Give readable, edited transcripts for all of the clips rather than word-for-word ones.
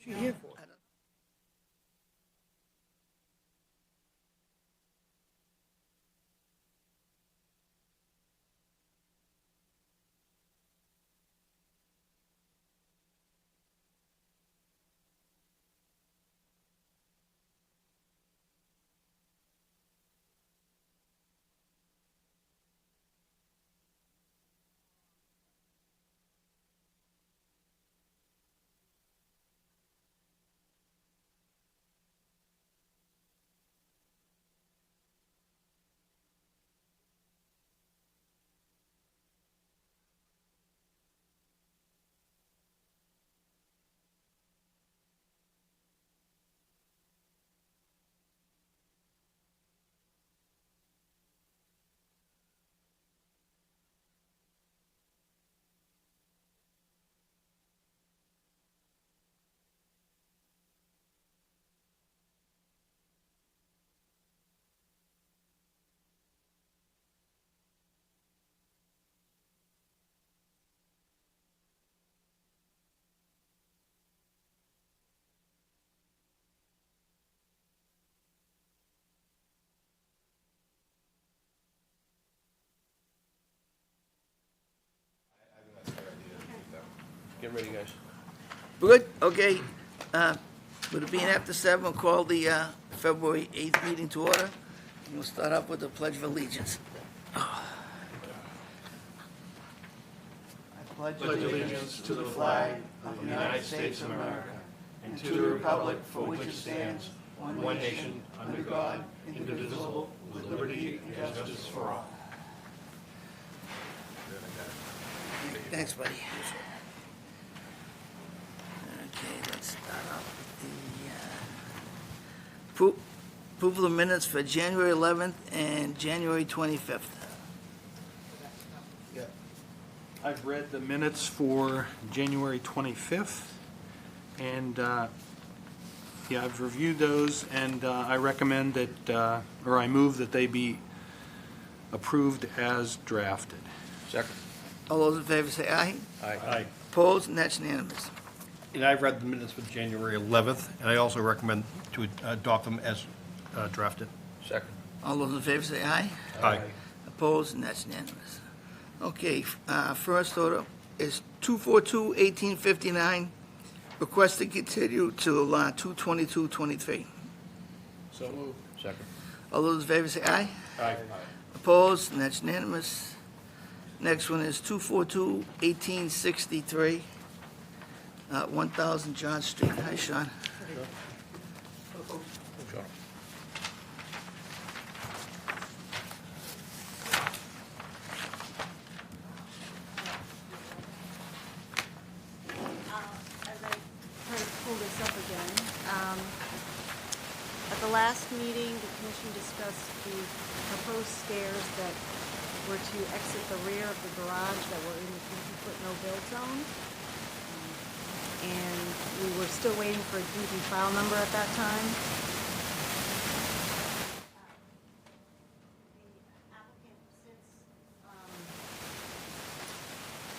What's she here for? Get ready, guys. We're good? Okay. With it being after 7, we'll call the February 8th meeting to order. And we'll start off with the Pledge of Allegiance. I pledge allegiance to the flag of the United States of America and to the republic for which it stands, one nation, under God, indivisible, with liberty and justice for all. Thanks, buddy. Okay, let's start off with the approval of minutes for January 11th and January 25th. I've read the minutes for January 25th, and I've reviewed those, and I recommend that, or I move that they be approved as drafted. Second. All those in favor say aye. Aye. Opposed, and that's unanimous. And I've read the minutes for January 11th, and I also recommend to adopt them as drafted. Second. All those in favor say aye. Aye. Opposed, and that's unanimous. Okay, first order is 242-1859, request to continue to 2/22/23. So moved. Second. All those in favor say aye. Aye. Opposed, and that's unanimous. Next one is 242-1863, 1000 John Street. Hi, Sean. Sure. As I try to pull this up again, at the last meeting, the commission discussed the proposed stairs that were to exit the rear of the garage that were in the 50-foot no-build zone. And we were still waiting for a deed and file number at that time. The applicant since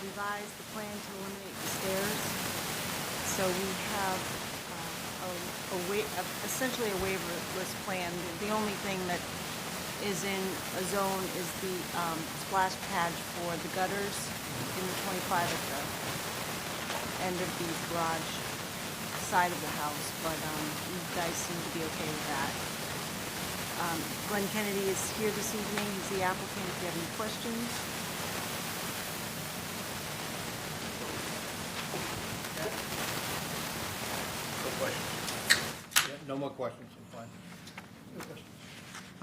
revised the plan to eliminate the stairs. So we have essentially a waiverless plan. The only thing that is in a zone is the splash pad for the gutters in the 25 at the end of the garage side of the house, but you guys seem to be okay with that. Glenn Kennedy is here this evening. He's the applicant. If you have any questions. No questions. Yeah, no more questions, I'm fine. No questions.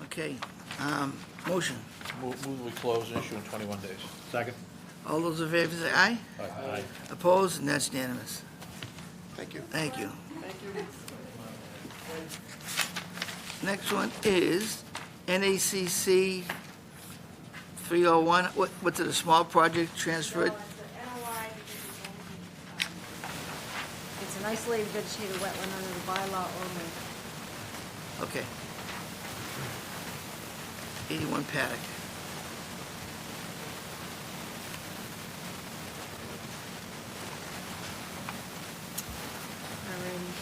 Okay, motion. Move we close and issue in 21 days. Second. All those in favor say aye. Aye. Opposed, and that's unanimous. Thank you. Thank you. Next one is NACC 301. What's it, a small project transferred? No, it's an NOI because it's an isolated vegetated wetland under the bylaw only. Okay. 81 Paddock. Alrighty.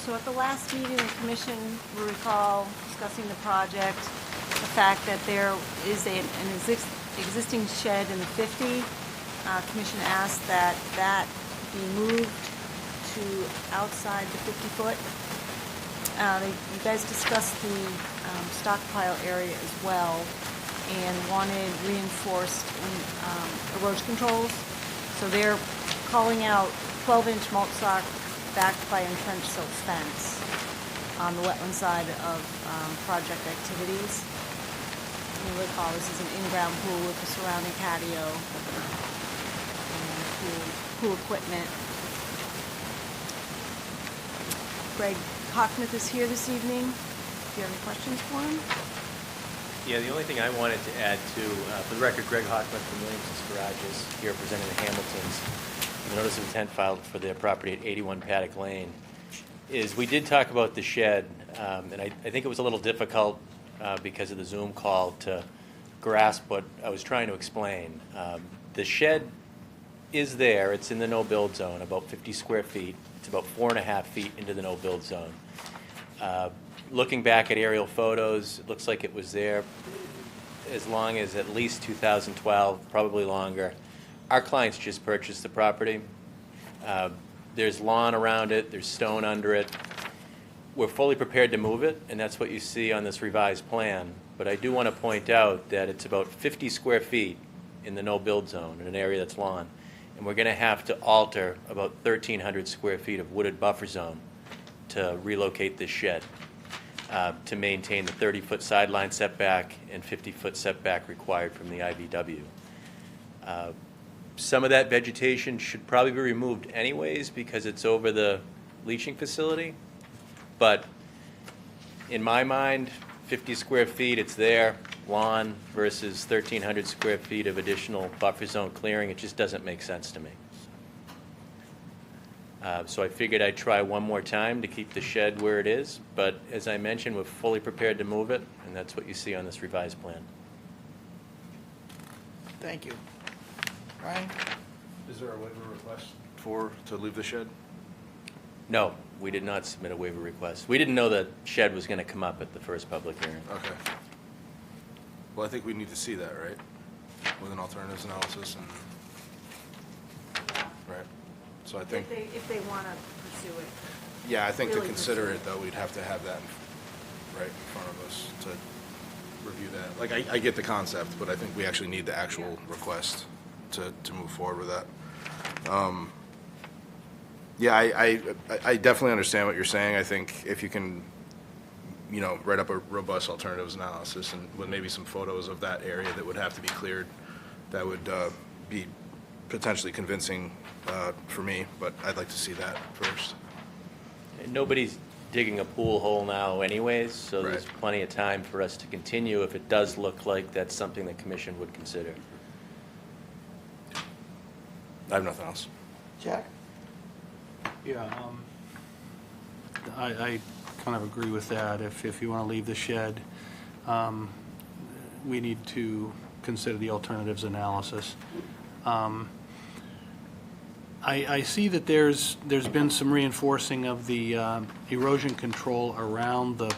So at the last meeting, the commission, will recall discussing the project, the fact that there is an existing shed in the 50. Commission asked that that be moved to outside the 50-foot. You guys discussed the stockpile area as well and wanted reinforced erosion controls. So they're calling out 12-inch mulch stock backed by entrenched silt fence on the wetland side of project activities. You recall this is an in-ground pool with a surrounding patio and pool equipment. Greg Hockmith is here this evening. Do you have any questions for him? Yeah, the only thing I wanted to add to, for the record, Greg Hockman from Williamson's Garages, here representing the Hamiltons, the notice of intent filed for their property at 81 Paddock Lane, is we did talk about the shed, and I think it was a little difficult because of the Zoom call to grasp what I was trying to explain. The shed is there. It's in the no-build zone, about 50 square feet. It's about 4.5 feet into the no-build zone. Looking back at aerial photos, it looks like it was there as long as at least 2012, probably longer. Our clients just purchased the property. There's lawn around it. There's stone under it. We're fully prepared to move it, and that's what you see on this revised plan. But I do want to point out that it's about 50 square feet in the no-build zone, in an area that's lawn. And we're going to have to alter about 1,300 square feet of wooded buffer zone to relocate this shed. To maintain the 30-foot sideline setback and 50-foot setback required from the IVW. Some of that vegetation should probably be removed anyways because it's over the leaching facility. But in my mind, 50 square feet, it's there, lawn, versus 1,300 square feet of additional buffer zone clearing, it just doesn't make sense to me. So I figured I'd try one more time to keep the shed where it is, but as I mentioned, we're fully prepared to move it, and that's what you see on this revised plan. Thank you. Ryan? Is there a waiver request to leave the shed? No, we did not submit a waiver request. We didn't know the shed was going to come up at the first public hearing. Okay. Well, I think we need to see that, right? With an alternatives analysis and, right? So I think, If they want to pursue it. yeah, I think to really consider pursue it, though, we'd have to have that right in front of us to review that. Like, I get the concept, but I think we actually need the actual request to move forward with that. Yeah, I definitely understand what you're saying. I think if you can, write up a robust alternatives analysis and with maybe some photos of that area that would have to be cleared, that would be potentially convincing for me, but I'd like to see that first. And nobody's digging a pool hole now anyways, so Right. there's plenty of time for us to continue if it does look like that's something the commission would consider. I have nothing else. Jack? Yeah, I kind of agree with that. If you want to leave the shed, we need to consider the alternatives analysis. I see that there's been some reinforcing of the erosion control around the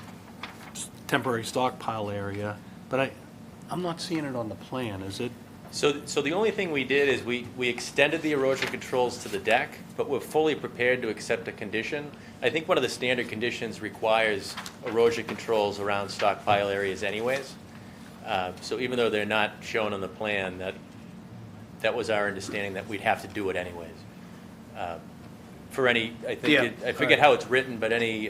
temporary stockpile area, but I'm not seeing it on the plan, is it? So the only thing we did is we extended the erosion controls to the deck, but we're fully prepared to accept a condition. I think one of the standard conditions requires erosion controls around stockpile areas anyways. So even though they're not shown on the plan, that was our understanding that we'd have to do it anyways. For any, I forget how it's written, but any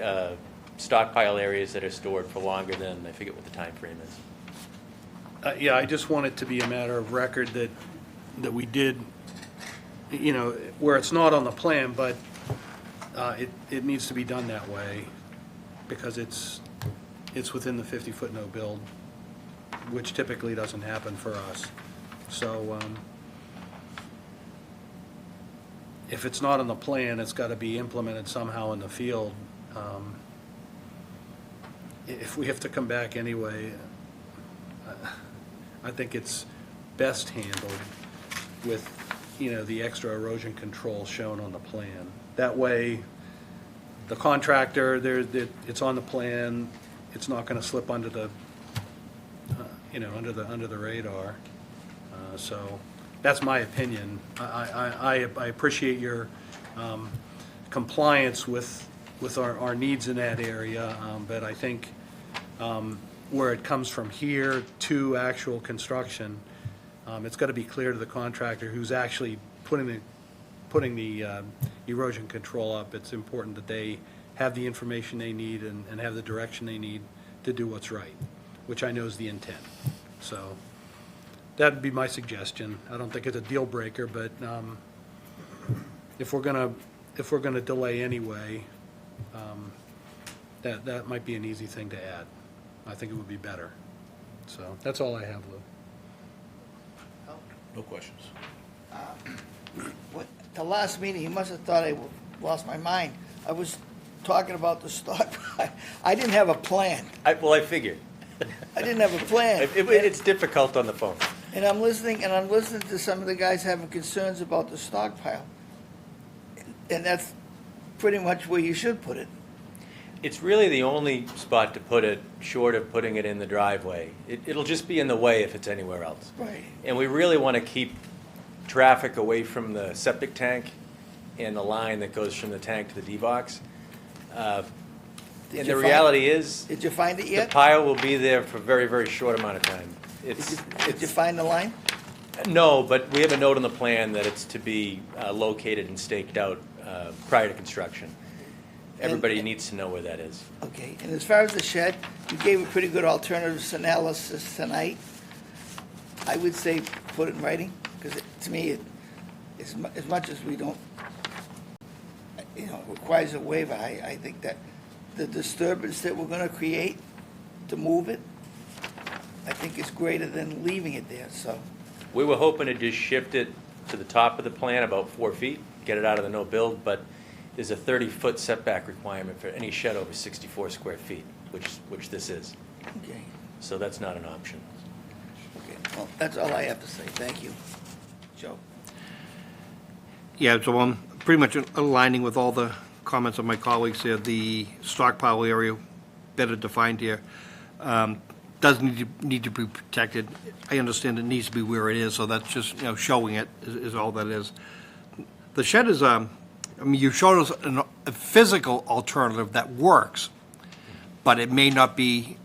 stockpile areas that are stored for longer than, I forget what the time frame is. Yeah, I just want it to be a matter of record that we did, where it's not on the plan, but it needs to be done that way because it's within the 50-foot no build, which typically doesn't happen for us. So if it's not on the plan, it's got to be implemented somehow in the field. If we have to come back anyway, I think it's best handled with, the extra erosion control shown on the plan. That way, the contractor, it's on the plan, it's not gonna slip under the, under the radar. So, that's my opinion. I appreciate your compliance with our needs in that area, but I think where it comes from here to actual construction, it's got to be clear to the contractor who's actually putting the erosion control up. It's important that they have the information they need and have the direction they need to do what's right, which I know is the intent. So that'd be my suggestion. I don't think it's a deal breaker, but if we're gonna delay anyway, that might be an easy thing to add. I think it would be better. So that's all I have, Lou. No questions. The last meeting, you must have thought I lost my mind. I was talking about the stock. I didn't have a plan. Well, I figured. I didn't have a plan. It's difficult on the phone. And I'm listening to some of the guys having concerns about the stockpile. And that's pretty much where you should put it. It's really the only spot to put it, short of putting it in the driveway. It'll just be in the way if it's anywhere else. Right. And we really want to keep traffic away from the septic tank and the line that goes from the tank to the D-box. And the reality is, Did you find it the yet? pile will be there for a very, very short amount of time. Did you find the line? No, but we have a note on the plan that it's to be located and staked out prior to construction. Everybody needs to know where that is. Okay, and as far as the shed, you gave a pretty good alternatives analysis tonight. I would say put it in writing, because to me, as much as we don't, requires a waiver, I think that the disturbance that we're gonna create to move it, I think is greater than leaving it there, so. We were hoping to just shift it to the top of the plan about 4 feet, get it out of the no-build, but there's a 30-foot setback requirement for any shed over 64 square feet, which this is. Okay, So that's not an option. okay, well, that's all I have to say, thank you. Joe? Yeah, so I'm pretty much aligning with all the comments of my colleagues here. The stockpile area, better defined here, does need to be protected. I understand it needs to be where it is, so that's just, showing it is all that is. The shed is, you showed us a physical alternative that works, but it may not be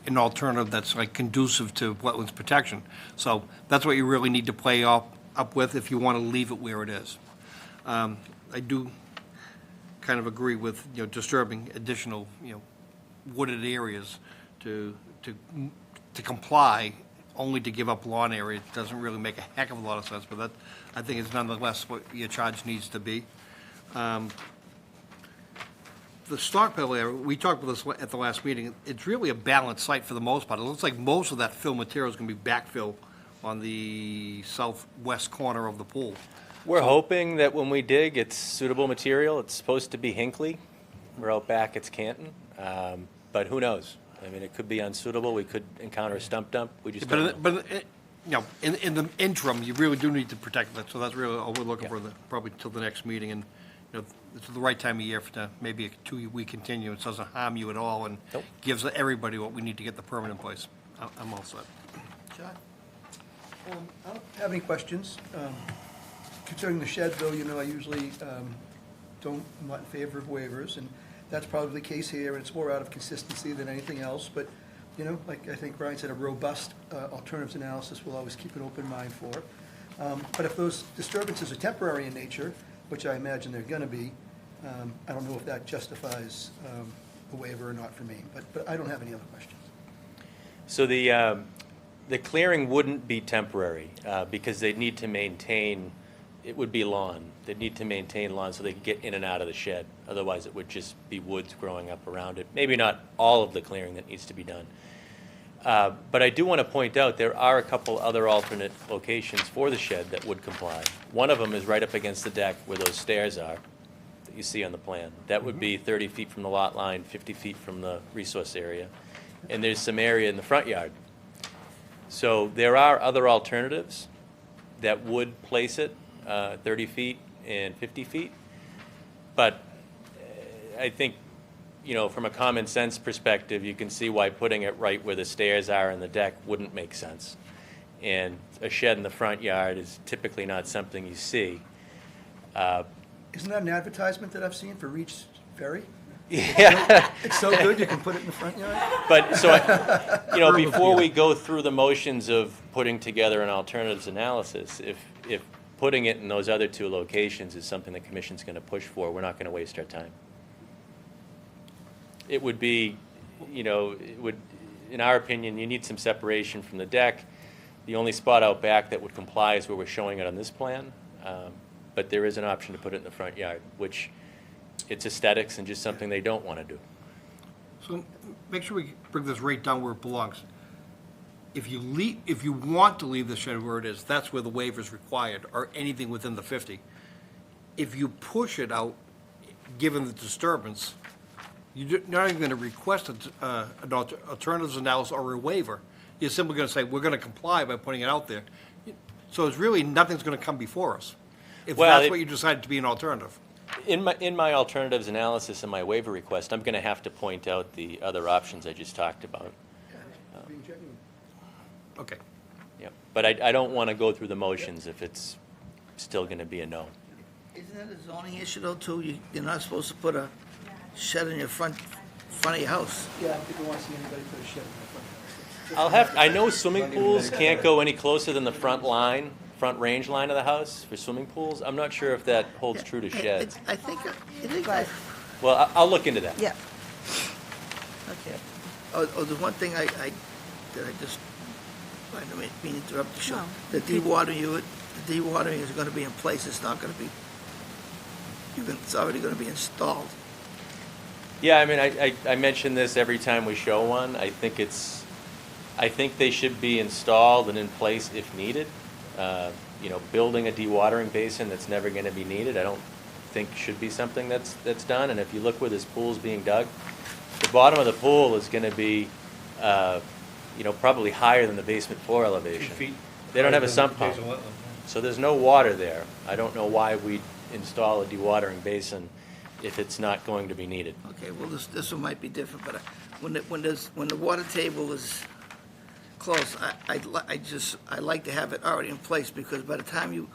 an alternative that's like conducive to wetlands protection. So that's what you really need to play up with if you want to leave it where it is. I do kind of agree with, disturbing additional, wooded areas to comply, only to give up lawn area. It doesn't really make a heck of a lot of sense, but that, I think is nonetheless what your charge needs to be. The stockpile area, we talked about this at the last meeting, it's really a balanced site for the most part. It looks like most of that fill material is going to be backfill on the southwest corner of the pool. We're hoping that when we dig, it's suitable material. It's supposed to be Hinckley. We're out back, it's Canton. But who knows? I mean, it could be unsuitable. We could encounter a stump dump. We just don't know. But in the interim, you really do need to protect that, so that's really all we're looking for, probably till the next meeting, and, it's the right time of year for maybe a 2-week continuance, doesn't harm you at all, and Nope. gives everybody what we need to get the permit in place. I'm all set. John? I don't have any questions. Concerning the shed, though, I usually I'm not in favor of waivers, and that's probably the case here, and it's more out of consistency than anything else, but, like I think Brian said, a robust alternatives analysis will always keep an open mind for. But if those disturbances are temporary in nature, which I imagine they're going to be, I don't know if that justifies a waiver or not for me, but I don't have any other questions. So the clearing wouldn't be temporary because they'd need to maintain, it would be lawn. They'd need to maintain lawn so they could get in and out of the shed. Otherwise, it would just be woods growing up around it. Maybe not all of the clearing that needs to be done. But I do want to point out there are a couple other alternate locations for the shed that would comply. One of them is right up against the deck where those stairs are that you see on the plan. That would be 30 feet from the lot line, 50 feet from the resource area. And there's some area in the front yard. So there are other alternatives that would place it 30 feet and 50 feet. But I think, from a common sense perspective, you can see why putting it right where the stairs are and the deck wouldn't make sense. And a shed in the front yard is typically not something you see. Isn't that an advertisement that I've seen for Reach Ferry? Yeah. It's so good, you can put it in the front yard? But, before we go through the motions of putting together an alternatives analysis, if putting it in those other two locations is something the commission's going to push for, we're not going to waste our time. It would be, in our opinion, you need some separation from the deck. The only spot out back that would comply is where we're showing it on this plan. But there is an option to put it in the front yard, which it's aesthetics and just something they don't want to do. So make sure we bring this right down where it belongs. If you want to leave the shed where it is, that's where the waiver is required, or anything within the 50. If you push it out, given the disturbance, you're not even going to request an alternatives analysis or a waiver. You're simply going to say, we're going to comply by putting it out there. So it's really, nothing's going to come before us, if that's what you decide to be an alternative. In my alternatives analysis and my waiver request, I'm going to have to point out the other options I just talked about. Being genuine. Okay. Yep. But I don't want to go through the motions if it's still going to be a no. Isn't that a zoning issue though, too? You're not supposed to put a shed in your front of your house. Yeah, I don't think I want to see anybody put a shed in my front yard. I know swimming pools can't go any closer than the front range line of the house for swimming pools. I'm not sure if that holds true to sheds. I think Well, I'll look into that. Yeah. okay. Oh, there's one thing that I just, I don't mean to interrupt the show. No. The dewatering is gonna be in place, it's not gonna be, it's already gonna be installed. Yeah, I mean, I mention this every time we show one. I think they should be installed and in place if needed. Building a dewatering basin that's never going to be needed, I don't think should be something that's done. And if you look where this pool's being dug, the bottom of the pool is going to be, probably higher than the basement floor elevation. They don't have a sump pump, so there's no water there. I don't know why we'd install a dewatering basin if it's not going to be needed. Okay, well, this one might be different, but when the water table is close, I like to have it already in place, because by the time you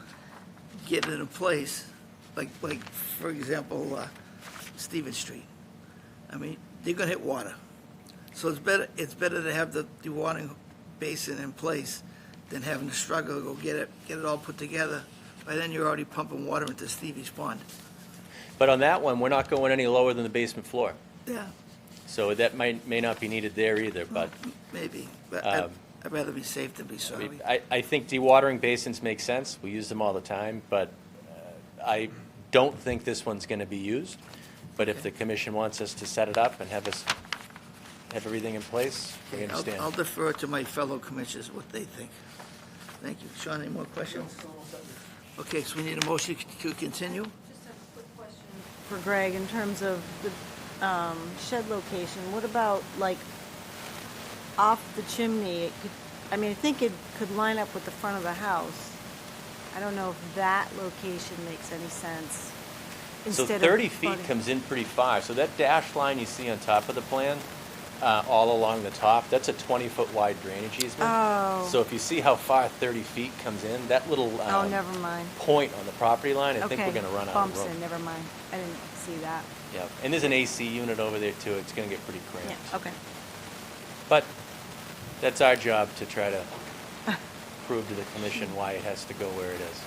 get it in place, like for example, Stevens Street, I mean, they're gonna hit water. So it's better to have the dewatering basin in place than having to struggle to go get it all put together. By then, you're already pumping water into Stevie's pond. But on that one, we're not going any lower than the basement floor. Yeah, So that may not be needed there either, but maybe, but I'd rather be safe than be I sorry. mean, I think dewatering basins make sense. We use them all the time, but I don't think this one's going to be used. But if the commission wants us to set it up and have everything in place, we understand. I'll defer to my fellow commissioners what they think. Thank you. Sean, any more questions? Okay, so we need a motion to continue? Just a quick question for Greg, in terms of the shed location, what about, like, off the chimney? I think it could line up with the front of the house. I don't know if that location makes any sense. So Instead 30 of feet front- comes in pretty far. So that dashed line you see on top of the plan, all along the top, that's a 20-foot wide drainage easement. Oh. So if you see how far 30 feet comes in, that little Oh, never mind. point on the property line, I think Okay, we're going to run out of bumps room. in, never mind. I didn't see that. Yeah, and there's an AC unit over there too. It's going to get pretty cramped. Yeah, okay. But that's our job to try to prove to the commission why it has to go where it is.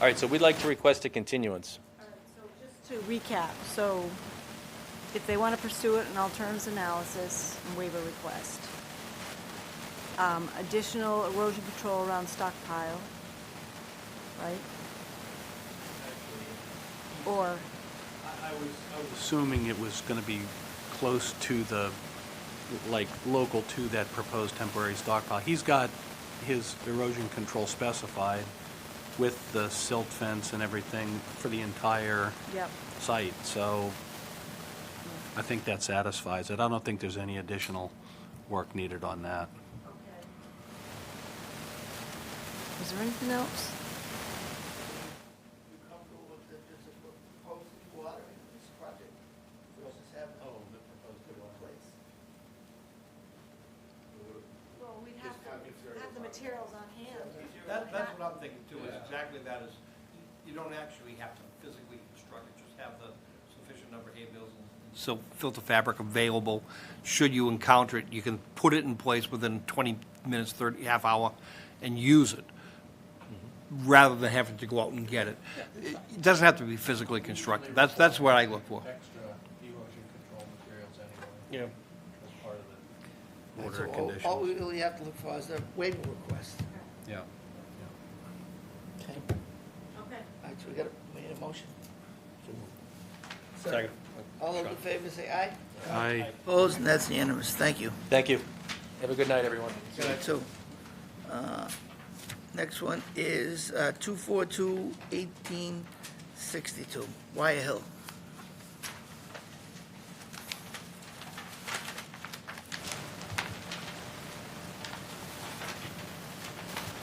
All right, so we'd like to request a continuance. All right, so just to recap, so if they want to pursue it, an alternatives analysis and waiver request. Additional erosion control around stockpile, right? Or, I was assuming it was going to be close to local to that proposed temporary stockpile. He's got his erosion control specified with the silt fence and everything for the entire yep. site, so I think that satisfies it. I don't think there's any additional work needed on that. Okay. Is there anything else? You comfortable with just a proposed dewatering? That's what I'm thinking too, is exactly that is, you don't actually have to physically construct it, just have the sufficient number of hay bales and silk filter fabric available. Should you encounter it, you can put it in place within 20 minutes, 30, half hour, and use it, rather than having to go out and get it. It doesn't have to be physically constructed. That's what I look for. Extra erosion control materials anyway, Yeah. as part of the So order conditions. all we really have to look for is the waiver request. Yeah. Okay. Okay. All right, so we got a motion. Second. All those in favor say aye. Aye. Opposed, and that's unanimous. Thank you. Thank you. Have a good night, everyone. Good night, too. Next one is 242-1862, Wire Hill.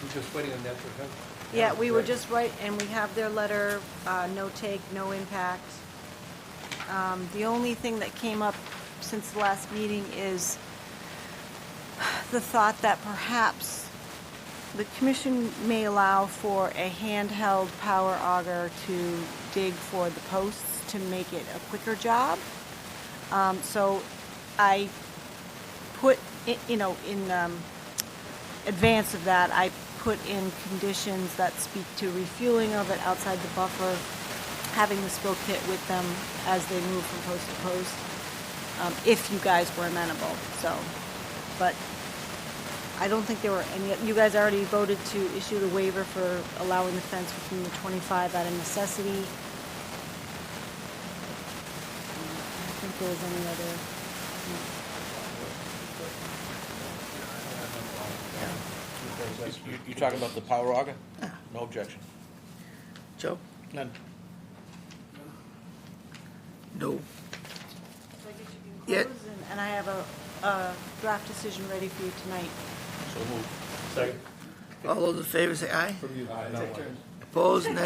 We're just waiting on that to come. Yeah, we were just right, and we have their letter, no take, no impact. The only thing that came up since the last meeting is the thought that perhaps the commission may allow for a handheld power auger to dig for the posts to make it a quicker job. So I put, in advance of that, I put in conditions that speak to refueling of it outside the buffer, having the spill kit with them as they move from post to post, if you guys were amenable, so. But I don't think there were any, you guys already voted to issue the waiver for allowing the fence within the 25 out of necessity. I don't think there was any other. You talking about the power auger? No objection. Joe? None. No. So I guess you can Yeah. close, and I have a draft decision ready for you tonight. So moved. Second. All those in favor say aye. Opposed, and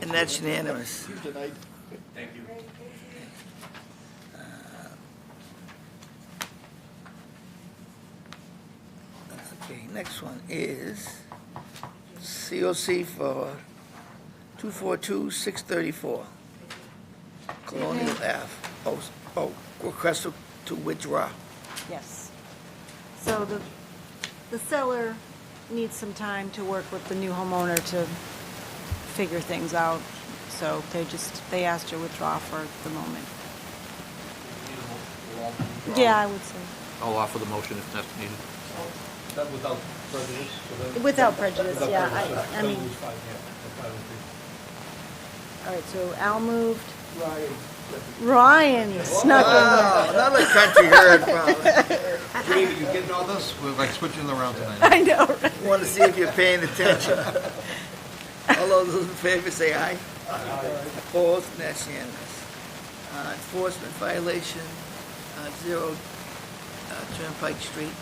that's unanimous. Thank you. Okay, next one is COC for 242-634, Colonial Ave. Oh, request to withdraw. Yes. So the seller needs some time to work with the new homeowner to figure things out. So they asked to withdraw for the moment. Yeah, I would say. I'll offer the motion if that's needed. That without prejudice? Without prejudice, yeah, I mean, all right, so Al moved. Ryan snuck in Oh, another country herd problem. Judy, you getting all this? We're like switching around tonight. there. I know, right? Want to see if you're paying attention. All those in favor say aye. Opposed, and that's unanimous. Enforcement violation, 0 Turnpike Street.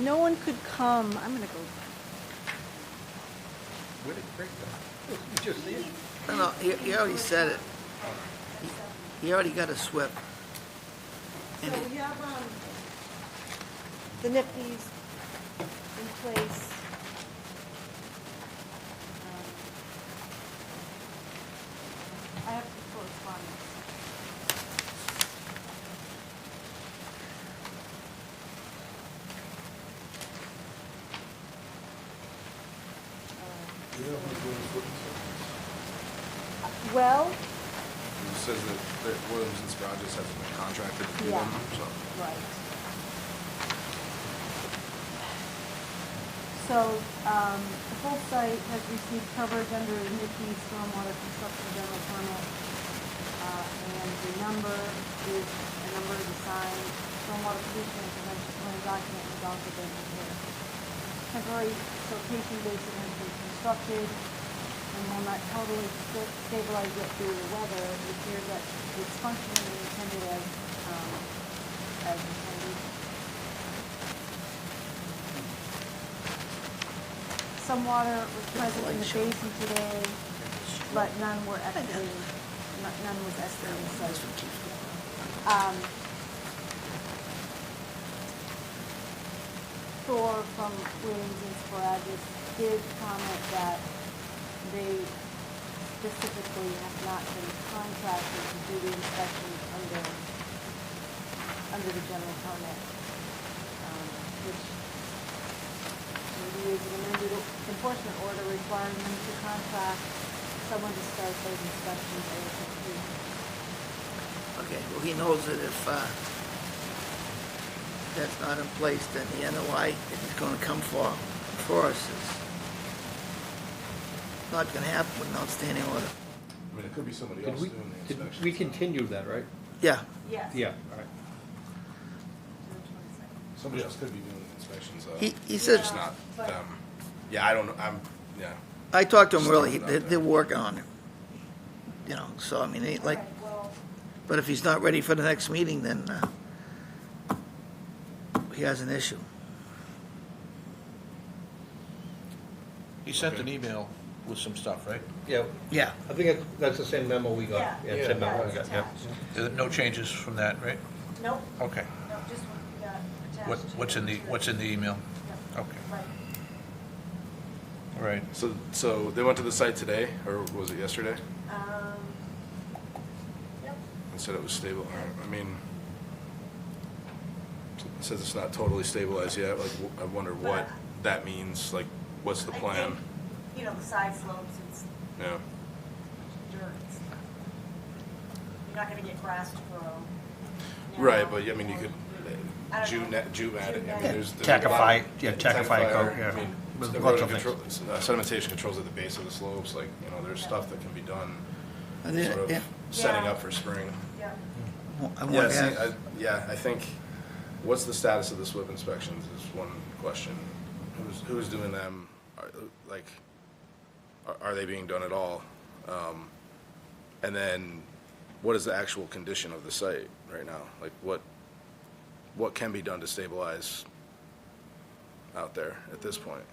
No one could come, I'm gonna go, Where did Craig go? You just see it? No, he already said it. He already got a SWIP. so we have, the NIPD's in place. I have some correspondence. Well, It says that Williams and Sprogis has been contracted to do Yeah. them, so. right. So, the whole site has received coverage under the NIPD's stormwater construction general permit. And the number is a number of the signed stormwater pollution and prevention plan document was also been prepared. Temporary siltation basin has been constructed and will not totally stabilize it due to weather. It appears that it's functioning and intended as intended. Some water was present in the basin today, but none were excavated, none was excavated, so. Thor from Williams and Sporadis did comment that they specifically have not been contracted to do the inspections under the general permit, which maybe is an amended enforcement order requiring them to contract someone to start those inspections ASAP. Okay, well, he knows that if that's not in place, then the NOI is going to come for us. It's not going to happen with an outstanding order. I mean, it could be somebody Did else we, doing the did inspections. we continue that, right? Yeah, Yes. Yeah, all right. Somebody else could be doing the inspections, though. he said, It's not them. Yeah, I don't know, yeah. I talked to him earlier, they're working on it. You know, so I mean, it ain't like, Well, but if he's not ready for the next meeting, then he has an issue. He sent an email with some stuff, right? Yeah, Yeah, I think that's the same memo we got. Yeah. Same memo we it's got, yeah. attached. No changes from that, right? Nope, Okay. no, just what we got attached. What's in the email? Yep, Okay, right. all right. So they went to the site today, or was it yesterday? Yep. And said it was stable. I mean, it says it's not totally stabilized yet. Like, I wonder what that means. Like, what's the I plan? think, you know, the side slopes, it's Yeah. dirt. You're not gonna get grass to grow. Right, Now, but I mean, you could I don't June know. at it. I mean, there's Tackify, yeah, Tackify, tackify coat, yeah. I mean, With the lots erosion of things. control, sedimentation controls at the base of the slopes. Like, you know, there's stuff that can be done. And then- Sort of yeah. setting Yeah. up for spring. Yeah. I want Yeah, to see, ask, I think, what's the status of the SWIP inspections is one question. Who's doing them? Are they being done at all? And then, what is the actual condition of the site right now? Like, what can be done to stabilize out there at this point?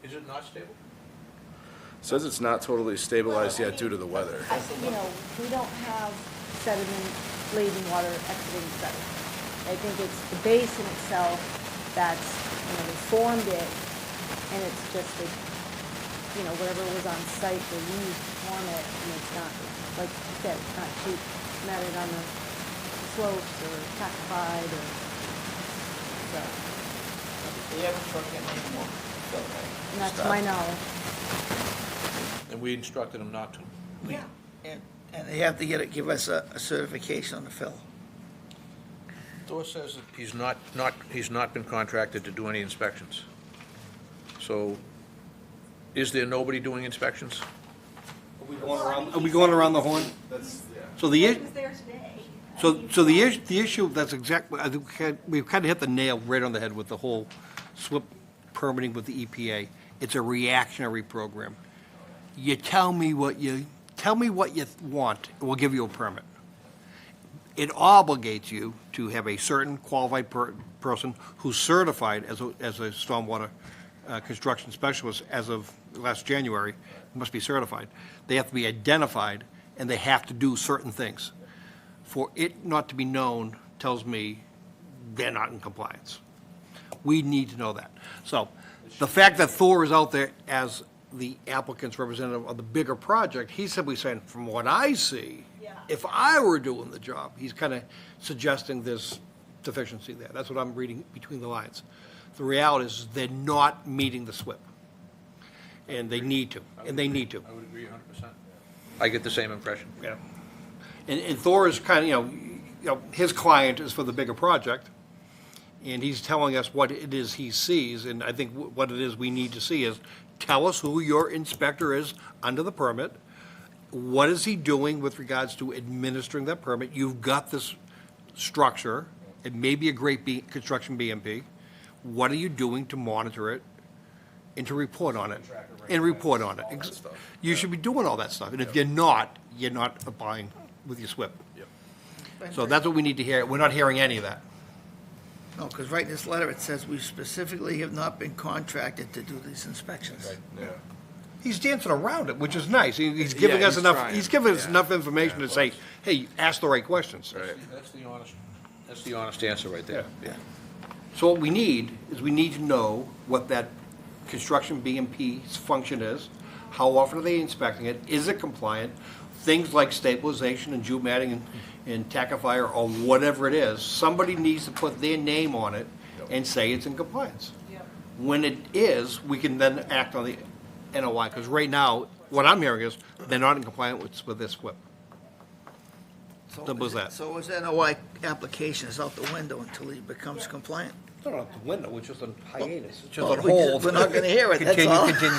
Is it not stable? Says it's not totally stabilized yet due to the weather. You know, we don't have sediment, laden water exiting the sediment. I think it's the basin itself that's, you know, they formed it, and it's just that, you know, whatever was on site they used to form it, and it's not, like you said, it's not cheap, matted on the slopes or tackified or, so, they haven't struck it anymore. and that's to my knowledge. And we instructed him not to. Yeah. And they have to give us a certification on the fill. Thor says that he's not been contracted to do any inspections. So, is there nobody doing inspections? Are we going around the horn? So the, He i- was there today. so the issue, that's exactly, I think we've kind of hit the nail right on the head with the whole SWIP permitting with the EPA. It's a reactionary program. You tell me what you want, and we'll give you a permit. It obligates you to have a certain qualified person who's certified as a stormwater construction specialist as of last January, must be certified. They have to be identified, and they have to do certain things. For it not to be known tells me they're not in compliance. We need to know that. So the fact that Thor is out there as the applicant's representative of the bigger project, he's simply saying, from what I see, Yeah. if I were doing the job, he's kind of suggesting there's deficiency there. That's what I'm reading between the lines. The reality is they're not meeting the SWIP. And they need to, I would agree 100%. I get the same impression. Yeah. And Thor is kind of, you know, his client is for the bigger project, and he's telling us what it is he sees, and I think what it is we need to see is, tell us who your inspector is under the permit, what is he doing with regards to administering that permit? You've got this structure, it may be a great construction BMP, what are you doing to monitor it and to report on it? And report on it. You should be doing all that stuff, and if you're not applying with your SWIP. So that's what we need to hear. We're not hearing any of that. No, because right in this letter, it says we specifically have not been contracted to do these inspections. Yeah. He's dancing around it, which is nice. He's giving Yeah, us he's enough, trying. he's giving us Yeah. enough information Yeah. to say, hey, ask the right questions. Right. That's the honest That's the honest answer right there. Yeah. So what we need is we need to know what that construction BMP's function is, how often are they inspecting it, is it compliant? Things like stabilization and jute matting and tackifier or whatever it is, somebody needs to put their name on it and say it's in compliance. When it is, we can then act on the NOI, because right now, what I'm hearing is they're not in compliance with this SWIP. So Simple as that. So his NOI application is out the window until he becomes compliant. Not out the window, it's just a hiatus, it's just Well, a hold. we're not gonna hear it, that's Continue, all. continue.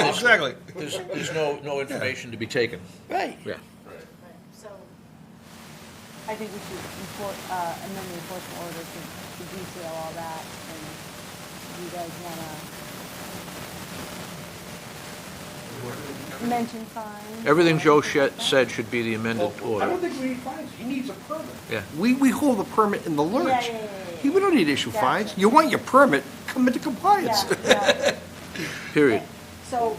Exactly. There's no information to be taken. Right. Yeah. So I think we should amend the enforcement order to detail all that, and you guys wanna mention fines? Everything Joe said should be the amended I order. don't think we need fines, he needs a permit. Yeah. We hold the permit in the lurch. Yeah. We don't need to issue Gotcha. fines. You want your permit, come into compliance. Yeah. Period. So,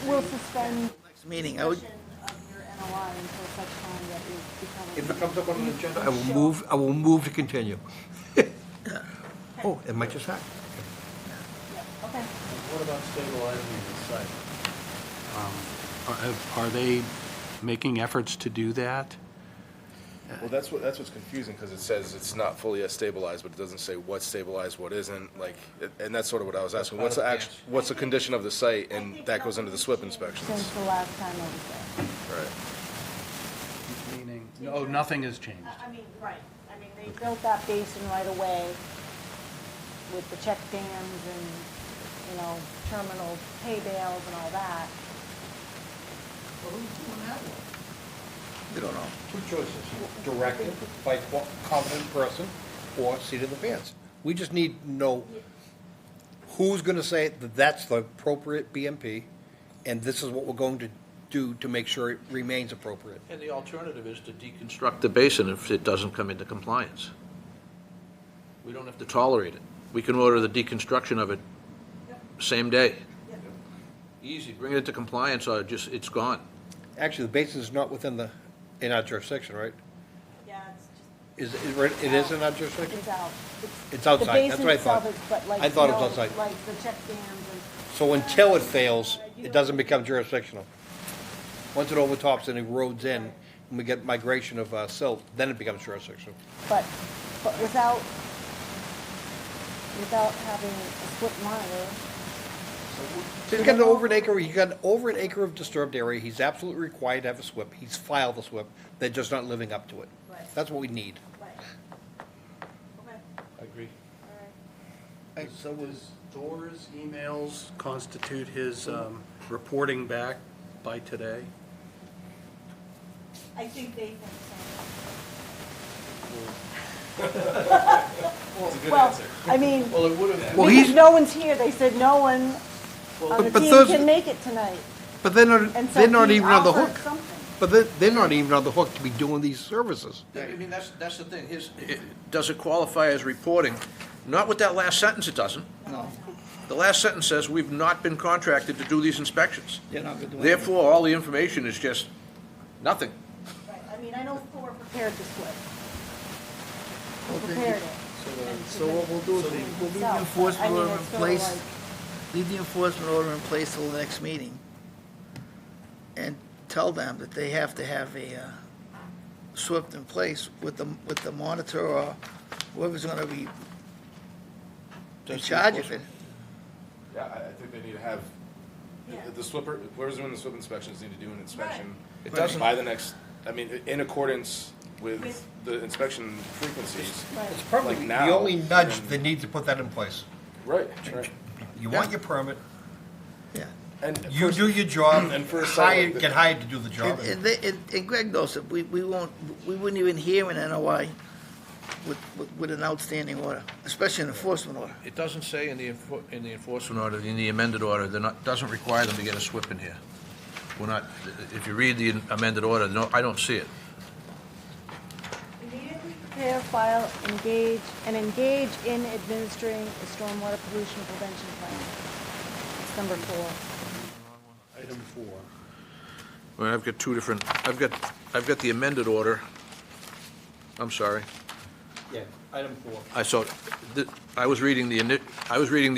we'll suspend Next meeting, I would, discussion of your NOI until such time that it If becomes. it comes up on an agenda, I will move to continue. Oh, it might just happen. Yeah, okay. What about stabilizing the site? Are they making efforts to do that? Well, that's what's confusing, because it says it's not fully stabilized, but it doesn't say what's stabilized, what isn't, like, and that's sort of what I was asking. What's the condition of the site, and that goes into the SWIP inspections? Since the last time I was there. Right. Meaning, no, nothing has changed. I mean, right, I mean, they built that basin right away with the check dams and, you know, terminal hay bales and all that. we don't know. Two choices, directed by competent person or seat of the pants. We just need to know who's gonna say that that's the appropriate BMP, and this is what we're going to do to make sure it remains appropriate. And the alternative is to deconstruct the basin if it doesn't come into compliance. We don't have to tolerate it. We can order the deconstruction of it same day. Easy, bring it into compliance or just, it's gone. Actually, the basin is not in our jurisdiction, right? Yeah, it's just. It is in our jurisdiction? It's out. It's outside, that's what I thought. The basin itself is, but like, I thought it you was know, outside. like the check dams and. So until it fails, it doesn't become jurisdictional. Once it overtops and erodes in, and we get migration of silt, then it becomes jurisdictional. But without having a split monitor, So he's got over an acre of disturbed area, he's absolutely required to have a SWIP, he's filed the SWIP, they're just not living up to it. Right. That's what we need. right. Okay, I agree. all right. So was, Doors, emails constitute his reporting back by today? I think they think so. Well, I mean, Well, it would have. Well, because he's, no one's here, they said no one on the but team those- can make it tonight. but they're And so they're not he even on the offered hook. something. But they're not even on the hook to be doing these services. I mean, that's the thing. Does it qualify as reporting? Not with that last sentence, it doesn't. no, The last sentence says, we've not been contracted to do these inspections. they're not gonna do anything. Therefore, all the information is just nothing. Right, I mean, I know Thor prepared the split. Well, then Prepared you- it. So what we'll do is we'll leave the Himself. enforcement I mean, order in it's sort of place, like- leave the enforcement order in place till the next meeting, and tell them that they have to have a SWIFT in place with the monitor or whoever's gonna be in charge of it. Yeah, I think they need to have, the SWIPper, whoever's doing the SWIP inspections need to do an inspection. It doesn't- By the next, I mean, in accordance with the inspection frequencies. Right. It's probably Like the now, only nudge and- that needs to put that in place. Right, right. You want your permit, Yeah. And you first- do your job, And for a site like get hired to do the job. And Greg knows that we wouldn't even hear an NOI with an outstanding order, especially an enforcement order. It doesn't say in the enforcement order, in the amended order, doesn't require them to get a SWIP in here. We're not, if you read the amended order, no, I don't see it. Immediately prepare, file, engage in administering a stormwater pollution prevention plan. It's number 4. Item 4. Well, I've got I've got the amended order. I'm sorry. Yeah, item 4. I was reading the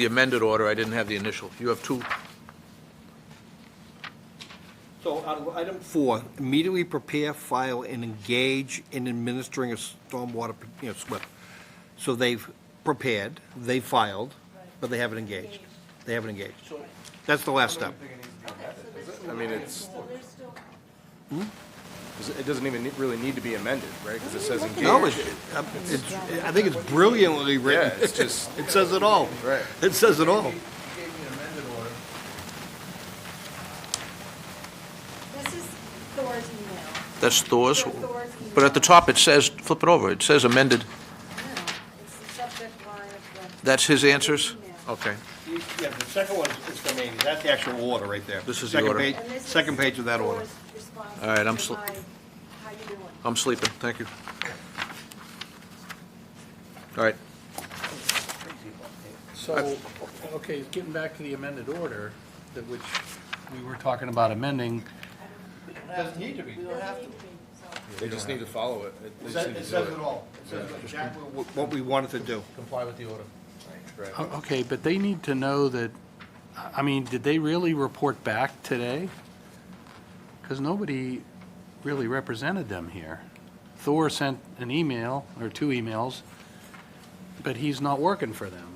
amended order, I didn't have the initial. You have two. So out of item 4, immediately prepare, file, and engage in administering a stormwater, SWIP. So they've prepared, they filed, but they haven't engaged. They haven't engaged. That's the last step. I mean, it's, So there's still, it doesn't even really need to be amended, right? Because it says engage. No, I think it's brilliantly written. Yeah, it's just, It says it all. right. It says it all. You gave me an amended order. this is Thor's email. That's Thor's. Thor's email. But at the top, it says, flip it over, it says amended. No, it's the subject line of the. That's his answers? email. Okay. Yeah, the second one is from Amy. That's the actual order right there. This is the Second order. page- And this is Second page of that order. Thor's response All right, I'm to sl- my, how you doing? I'm sleeping, thank you. All right. So, okay, getting back to the amended order, that which we were talking about amending, Doesn't need to be. We don't have to. They just need to follow it. They just need to It do says it all. It says exactly what we wanted to do. Comply with the order. Right. okay, but they need to know that, I mean, did they really report back today? Because nobody really represented them here. Thor sent an email, or 2 emails, but he's not working for them.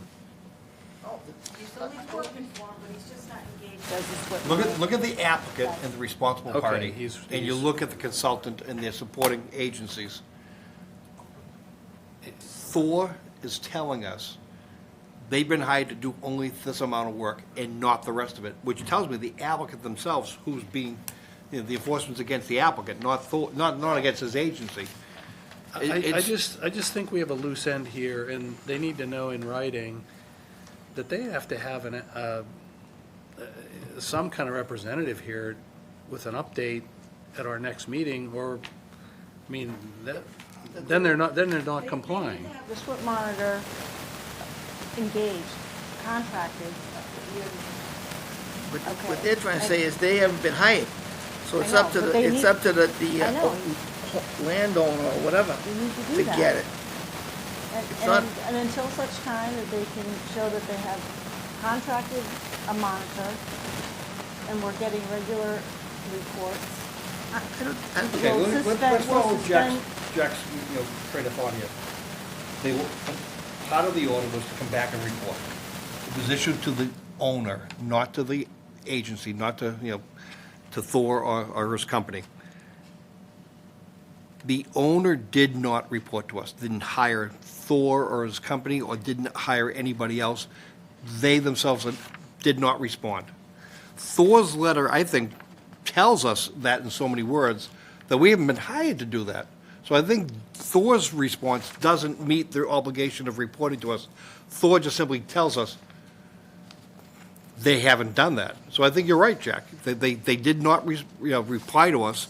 Oh, So he's working for him, but he's just not engaged. Look at the applicant and the responsible Okay, party, he's- and you he's- look at the consultant and their supporting agencies. Thor is telling us they've been hired to do only this amount of work and not the rest of it, which tells me the applicant themselves, who's being, the enforcement's against the applicant, not Thor, not against his agency. I It's- just think we have a loose end here, and they need to know in writing that they have to have some kind of representative here with an update at our next meeting, or, I mean, then they're not complying. They have the SWIP monitor engaged, contracted. What they're trying to say is they haven't been hired. So it's I know, up to but they it's need- up to the I know. landowner or whatever We need to do to that. get it. And- not- And until such time that they can show that they have contracted a monitor, and we're getting regular reports. I don't think Okay, We'll let's suspend- follow we'll Jack's train of thought here. Part of the order was to come back and report. It was issued to the owner, not to the agency, not to, to Thor or his company. The owner did not report to us, didn't hire Thor or his company, or didn't hire anybody else. They themselves did not respond. Thor's letter, I think, tells us that in so many words, that we haven't been hired to do that. So I think Thor's response doesn't meet their obligation of reporting to us. Thor just simply tells us they haven't done that. So I think you're right, Jack. They did not reply to us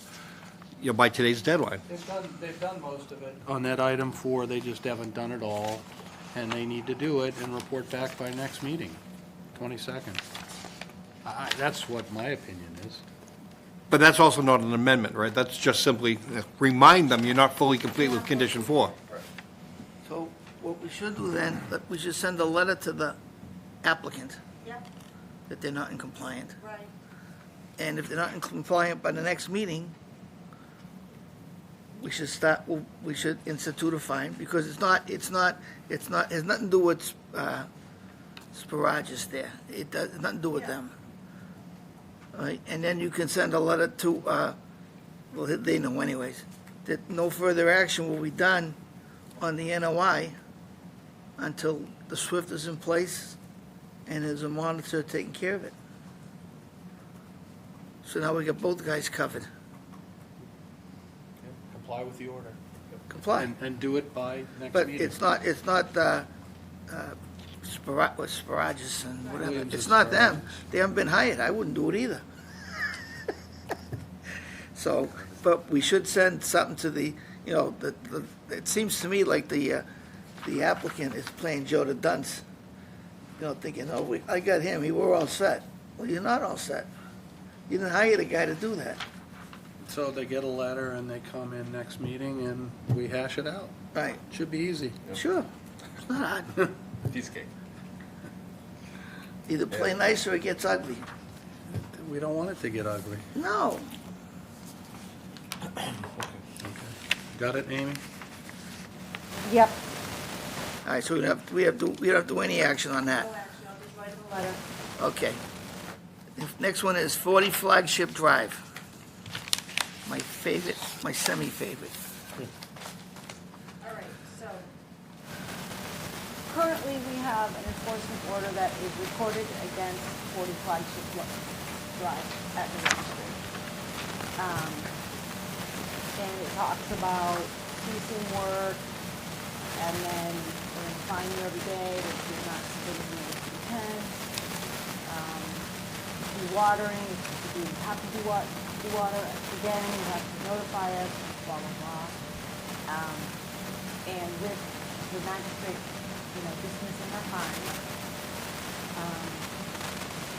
by today's deadline. They've done most of it. On that item 4, they just haven't done it all, and they need to do it and report back by next meeting, 22nd. That's what my opinion is. But that's also not an amendment, right? That's just simply remind them you're not fully complete with condition 4. So what we should do then, we should send a letter to the applicant Yep, that they're not in compliant. right. And if they're not in compliant by the next meeting, we should institute a fine, because it has nothing to do with Sparagus there. It does, nothing to do with them. All right, and then you can send a letter to, well, they know anyways, that no further action will be done on the NOI until the SWIFT is in place and there's a monitor taking care of it. So now we got both guys covered. Comply with the order. Comply. And do it by next But meeting. it's not Sparagus and whatever. Williams It's is not them. Sparagus. They haven't been hired. I wouldn't do it either. So, but we should send something to the, it seems to me like the applicant is playing Joe the dunce. Thinking, I got him, we're all set. Well, you're not all set. You didn't hire the guy to do that. So they get a letter and they come in next meeting and we hash it out. Right, Should be easy. sure. It's not hard. Piece of cake. Either play nice or it gets ugly. We don't want it to get ugly. No. Got it, Amy? Yep. All right, so we don't have to do any action on that. No action, I'll just write a letter. Okay. Next one is 40 Flagship Drive. My favorite, my semi-favorite. All right, so, Currently, we have an enforcement order that is recorded against 40 Flagship Drive at the registry. And it talks about ceasing work, and then we're going to fine you every day that you're not submitting notice of intent. Dewatering, if you have to dewater again, you have to notify us, blah, blah, blah. And with the magistrate, dismissing our fine,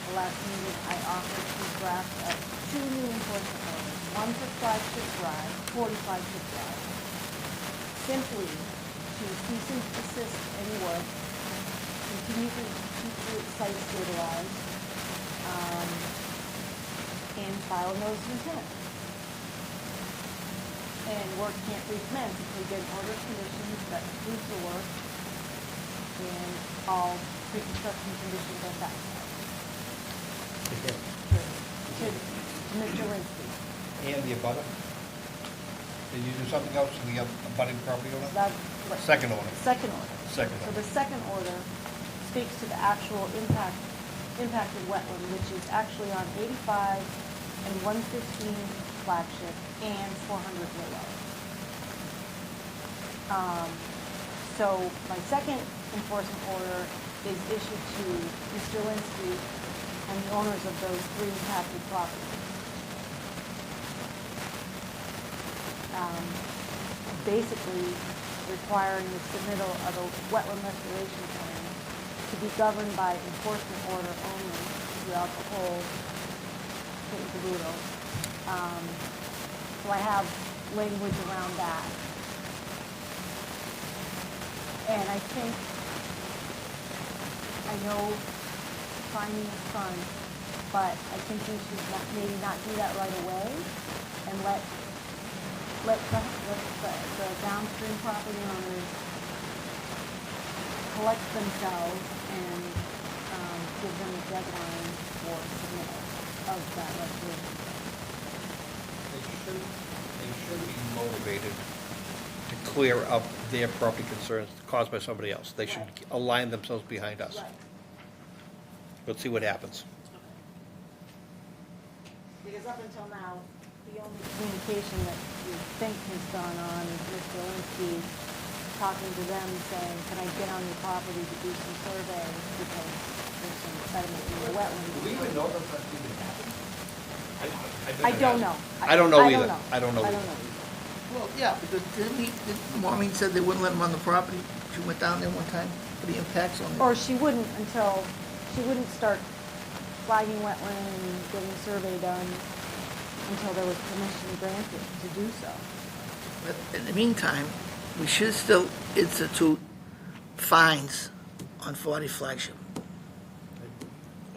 the last meeting, I offered to draft up 2 new enforcement orders, one for Flagship Drive, 40 Flagship Drive, simply to cease and desist any work, continue to keep the site stabilized, and file a notice of intent. And work can't recommence if we get order of conditions that approves the work and all pre-construction conditions are satisfied. To Mr. Linsky. And the abutter? Did you do something else to the abutting property owner? That's right. Second order. Second order. Second So order. the second order speaks to the actual impacted wetland, which is actually on 85 and 115 Flagship and 400 Willow. So my second enforcement order is issued to Mr. Linsky and the owners of those 3 impacted properties. Basically requiring the submittal of a wetland restoration plan to be governed by enforcement order only throughout the whole kit and caboodle. So I have language around that. And I think, I know finding is fun, but I think we should maybe not do that right away and let the downstream property owners collect themselves and give them a deadline for submittal of that resolution. They should be motivated to clear up their property concerns caused by somebody else. They should align themselves behind us. Right. Let's see what happens. Because up until now, the only communication that you think has gone on is Mr. Linsky talking to them saying, can I get on your property to do some surveys because there's some sediment in the wetlands. Do we even know if that's even happened? I don't know. I don't know either. I don't know I either. don't know either. Well, yeah, because didn't Maureen said they wouldn't let him on the property? She went down there one time for the impacts on it. Or she wouldn't start flagging wetland and getting a survey done until there was permission granted to do so. But in the meantime, we should still institute fines on 40 Flagship.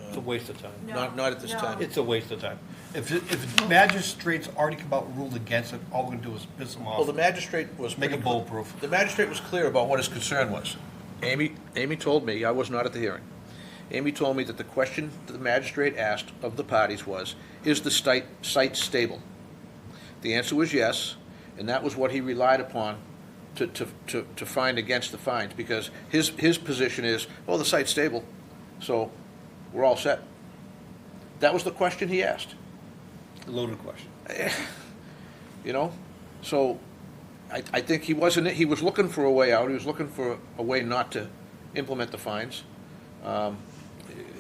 It's a waste of time. Not at this time. It's a waste of time. If magistrates already come out and ruled against it, all we're gonna do is piss them off. Well, the magistrate was. Make it pretty- bulletproof. The magistrate was clear about what his concern was. Amy told me, I was not at the hearing. Amy told me that the question the magistrate asked of the parties was, is the site stable? The answer was yes, and that was what he relied upon to find against the fines, because his position is, well, the site's stable, so we're all set. That was the question he asked. Loaded question. So I think he was looking for a way out, he was looking for a way not to implement the fines.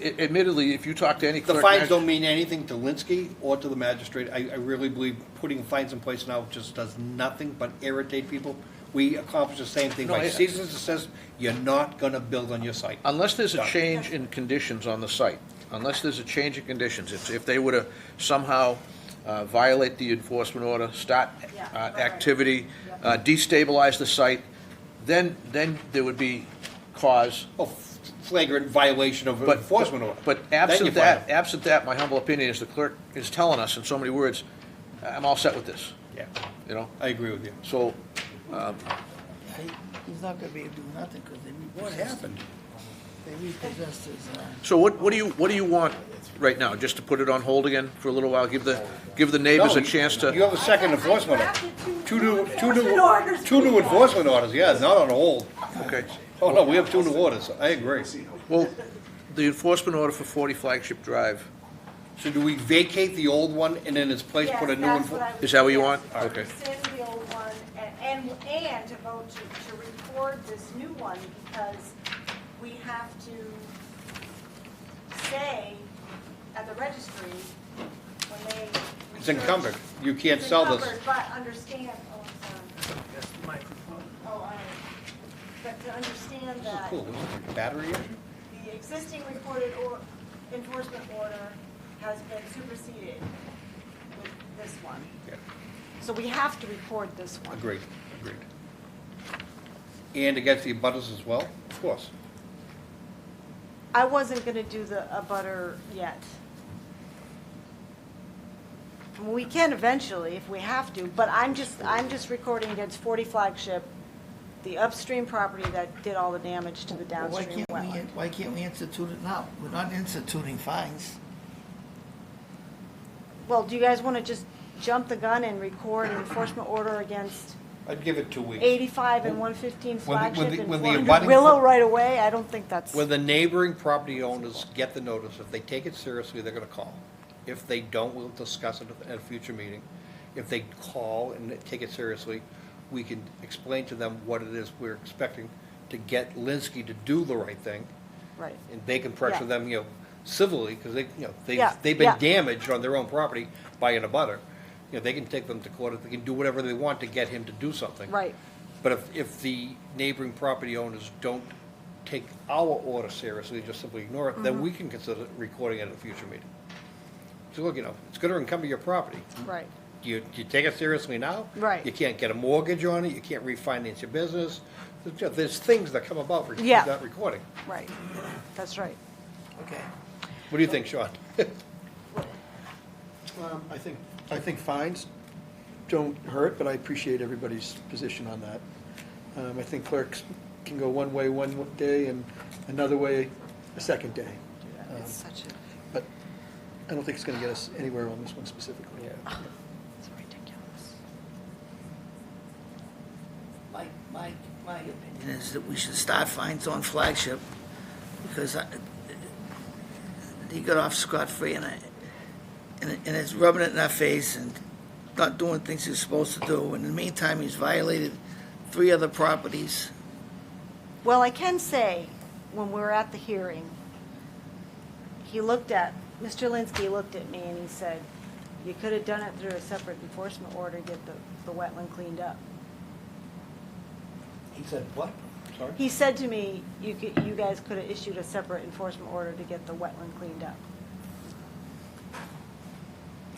Admittedly, if you talk to any The clerk. fines don't mean anything to Linsky or to the magistrate. I really believe putting fines in place now just does nothing but irritate people. We accomplish the same thing No, by I- cease and desist. You're not gonna build on your site. Unless there's a Done. change in conditions on the site, if they were to somehow violate the enforcement order, start Yeah, right. activity, destabilize the site, then there would be cause. Oh, flagrant violation of But enforcement order. But Then you absent that, my humble opinion is the clerk is telling us in so many words, I'm all set with this, Yeah, you know? I agree with you. So, He's not gonna be able to do nothing, because they What repossessed, happened? they repossessed his, so what do you want right now? Just to put it on hold again for a little while, give the neighbors a No, chance You to, have a second I enforcement. drafted Two new enforcement orders for you. enforcement orders, yeah, not on hold. okay. Oh, no, we have 2 new orders, I agree. Well, the enforcement order for 40 Flagship Drive, So do we vacate the old one and in its place put a new one? Yes, that's what I would Is that what you suggest. want? Okay. Rescind the old one and to vote to record this new one, because we have to say at the registry when they. It's encumbered, you can't It's sell this. encumbered, but understand, oh, I'm sorry. Oh, all right. But to understand that Cool, was it a battery issue? the existing recorded enforcement order has been superseded with this one. Yeah, So we have to record this one. agreed. And against the abutters as well, of course. I wasn't gonna do the abutter yet. We can eventually if we have to, but I'm just recording against 40 Flagship, the upstream property that did all the damage to the well, downstream wetland. why can't we institute it now? We're not instituting fines. Well, do you guys wanna just jump the gun and record an enforcement order against I'd give it 2 weeks. 85 and 115 when the Flagship and when the 400 abutting- Willow right away? I don't think that's, When the neighboring property owners get the notice, if they take it seriously, they're gonna call. If they don't, we'll discuss it at a future meeting. If they call and take it seriously, we can explain to them what it is we're expecting to get Linsky to do the right thing, right. and they can pressure Yeah. them, civilly, because Yeah, they've yeah. been damaged on their own property by an abutter. They can take them to court, they can do whatever they want to get him to do something. Right. But if the neighboring property owners don't take our order seriously, just simply ignore it, Mm-hmm. then we can consider recording it at a future meeting. So look, it's gonna encumber your property. Right. You take it seriously now? Right. You can't get a mortgage on it, you can't refinance your business. There's things that come about with Yeah. that recording. Right. That's right. Okay. What do you think, Sean? I think fines don't hurt, but I appreciate everybody's position on that. I think clerks can go one way one day and another way a second day. It's such a, But I don't think it's going to get us anywhere on this one specifically. it's ridiculous. My opinion is that we should start fines on Flagship, because he got off scot-free, and it's rubbing it in our face and not doing things he's supposed to do. In the meantime, he's violated 3 other properties. Well, I can say, when we were at the hearing, Mr. Linsky looked at me and he said, you could have done it through a separate enforcement order to get the wetland cleaned up. He said what? Sorry? He said to me, you guys could have issued a separate enforcement order to get the wetland cleaned up.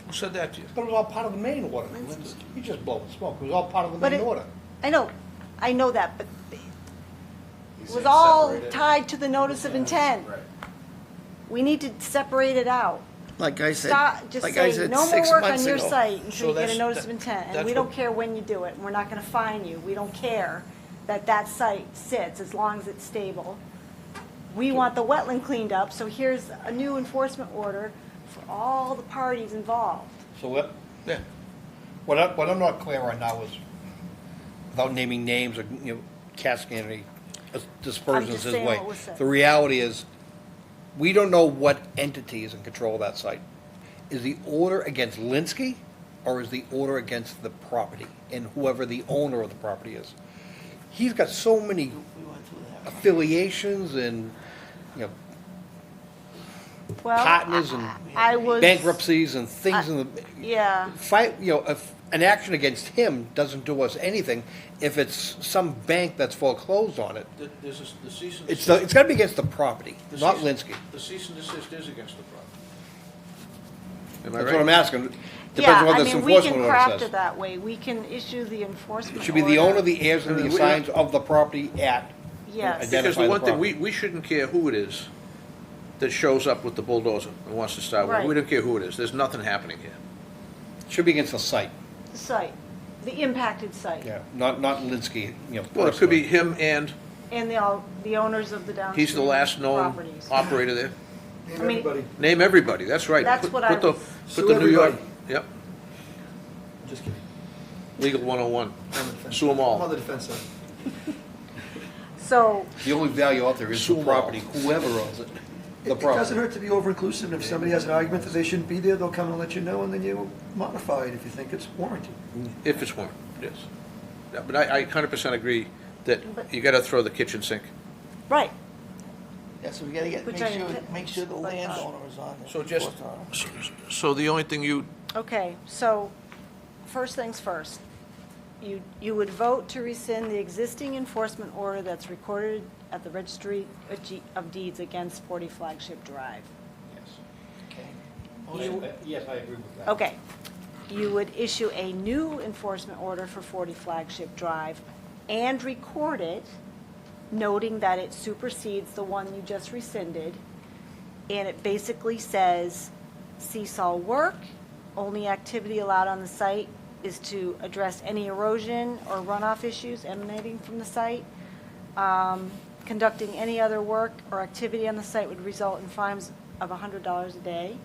Who said that to you? But it was all part of the main order. You just blowing smoke, it was all part of the But main it- order. I know that, but it was all tied to the notice of intent. We need to separate it out. Like I said, Stop, just like I say, said no more 6 work months on your ago. site So until you get a that's- notice of that- intent, and that's we don't what- care when you do it, and we're not gonna fine you, we don't care that site sits as long as it's stable. We want the wetland cleaned up, so here's a new enforcement order for all the parties involved. So what, Yeah. what I'm not clear on now is, without naming names or, casting any dispersions just his saying way. what was said. The reality is, we don't know what entity is in control of that site. Is the order against Linsky, or is the order against the property and whoever the owner of the property is? He's got so many We went through that. affiliations and, Well, partners and I was. bankruptcies and things in the, Yeah, fight, if an action against him doesn't do us anything, if it's some bank that's foreclosed on it, There's the cease and it's desist. got to be against the property, The not cease- Linsky. The cease and desist is against the property. Am I That's what I'm right? asking. Depends Yeah, on what I this mean, we enforcement can order craft says. it that way. We can issue the enforcement It should be the order. owner, the heirs, and the We- assigns of the property at. Yes. Identify Because the the one thing, property. we shouldn't care who it is that shows up with the bulldozer and wants to start. Right. We don't care who it is. There's nothing happening here. Should be against the site, The site, the impacted site. yeah, not Linsky, you know. Well, it could be personally. him and And the owners of the downstream he's the last known properties. operator there. Name I mean- everybody. Name everybody, that's right. That's Put- what I put the- was- Sue Put the New York, everybody. yep, Just kidding. Legal 101. I'm on the defense. Sue 'em all. I'm on the defense side. So, The only value out there is the Sumo. property, whoever owns it, the It doesn't property. hurt to be over-inclusive, and if somebody has an argument that they shouldn't be there, they'll come and let you know, and then you modify it if you think it's warranted. If it's warranted, yes. Yeah, but I 100% agree that you gotta throw the kitchen sink. right, Yeah, so we gotta Which I- make sure the landowner is on this. So just, enforcement order. so the only thing you, okay, so, first things first. You would vote to rescind the existing enforcement order that's recorded at the Registry of Deeds against 40 Flagship Drive. Okay. Yes, I agree with that. Okay. You would issue a new enforcement order for 40 Flagship Drive and record it, noting that it supersedes the one you just rescinded. And it basically says, seesaw work, only activity allowed on the site is to address any erosion or runoff issues emanating from the site. Conducting any other work or activity on the site would result in fines of $100 a day.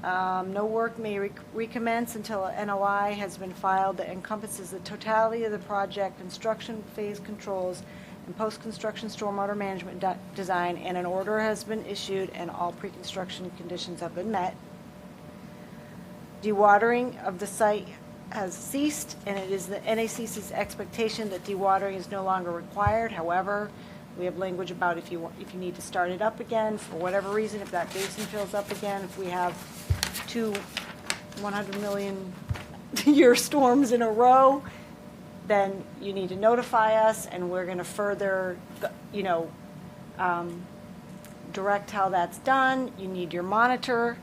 No work may recommence until an NOI has been filed that encompasses the totality of the project, construction phase controls, and post-construction stormwater management design, and an order has been issued and all pre-construction conditions have been met. Dewatering of the site has ceased, and it is the NACC's expectation that dewatering is no longer required. However, we have language about if you need to start it up again, for whatever reason, if that basin fills up again, if we have 2 100 million year storms in a row, then you need to notify us, and we're going to further, direct how that's done. You need your monitoring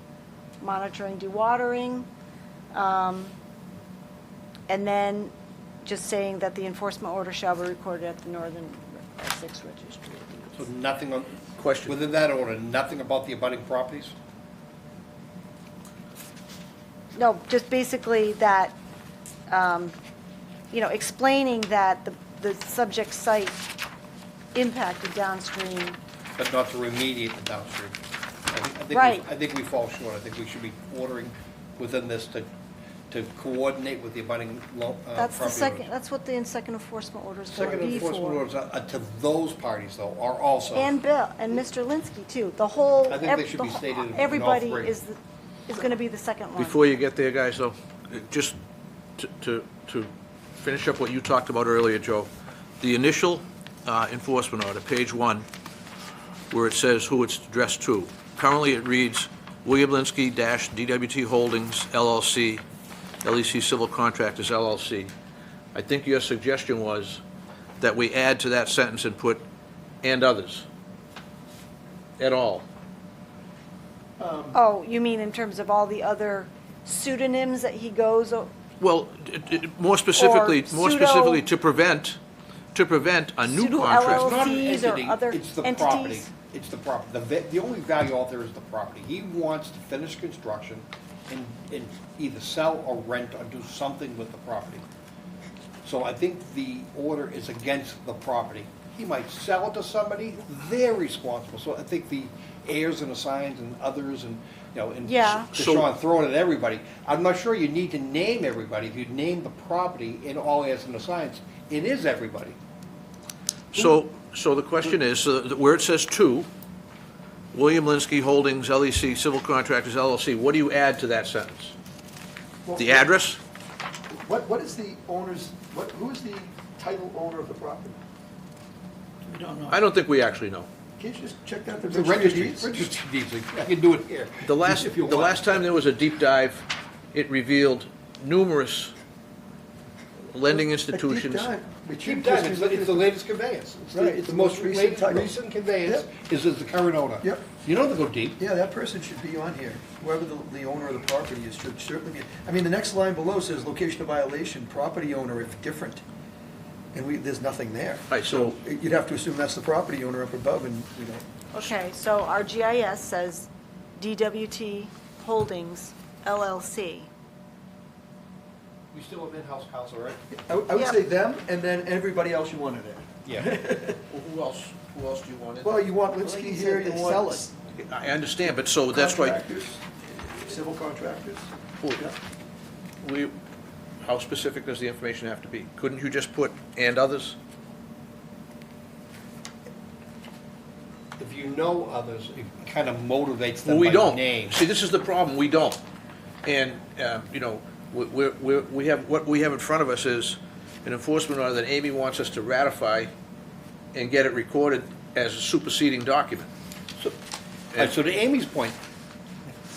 dewatering. And then just saying that the enforcement order shall be recorded at the Northern Essex Registry of So Deeds. nothing on, question. within that order, nothing about the abutting properties? No, just basically that, explaining that the subject site impacted downstream. But not to remediate the downstream. Right. I think we fall short. I think we should be ordering within this to coordinate with the abutting That's the property second, owners. that's what the second enforcement order is going Second to be enforcement for. orders to those parties, though, are also. And Bill, and Mr. Linsky, too. The whole. I think they should be stated in all Everybody three. is going to be the second one. Before you get there, guys, though, just to finish up what you talked about earlier, Joe, the initial enforcement order, page 1, where it says who it's addressed to, currently it reads William Linsky DWT Holdings LLC, LEC Civil Contractors LLC. I think your suggestion was that we add to that sentence and put "and others" at all. Oh, you mean in terms of all the other pseudonyms that he goes, Well, more specifically, pseudo- to prevent a new Pseudo contract. It's not an LLCs or entity, other it's the property. entities? It's the property. The only value out there is the property. He wants to finish construction and either sell or rent or do something with the property. So I think the order is against the property. He might sell it to somebody, they're responsible. So I think the heirs and assigns and others and, and Yeah. Deshaun throwing it at everybody. I'm not sure you need to name everybody. If you name the property in all heirs and assigns, it is everybody. So the question is, where it says "to," William Linsky Holdings LEC Civil Contractors LLC, what do you add to that sentence? The address? What is the owner's, who is the title owner of the property? We don't know. I don't think we actually know. Can't you just check out the The registry registry, of deeds? registry deeds, I can do it here. The last If you want. time there was a deep dive, it revealed numerous lending A institutions. deep dive. It should Keep just that, be it's looking it's at the latest conveyance. Right, it's the most recent title. Recent conveyance is the current owner. Yep. You don't have to go deep. Yeah, that person should be on here. Whoever the owner of the property is should certainly be. I mean, the next line below says location of violation, property owner if different. And there's nothing there. Right, so- You'd have to assume that's the property owner up above and, you know. Okay, so our GIS says DWT Holdings LLC. We still have in-house counsel, right? I would Yep. say them and then everybody else you wanted there. Yeah. Well, who else do you want in? Well, you want Like Linsky you here, said, you they want. sell it. I understand, but so that's why, Contractors, civil contractors. we, how specific does the information have to be? Couldn't you just put "and others"? If you know others, it kind of motivates Well, them we by don't. name. See, this is the problem, we don't. And, you know, we have, what we have in front of us is an enforcement order that Amy wants us to ratify and get it recorded as a superseding document. All right, so to Amy's point,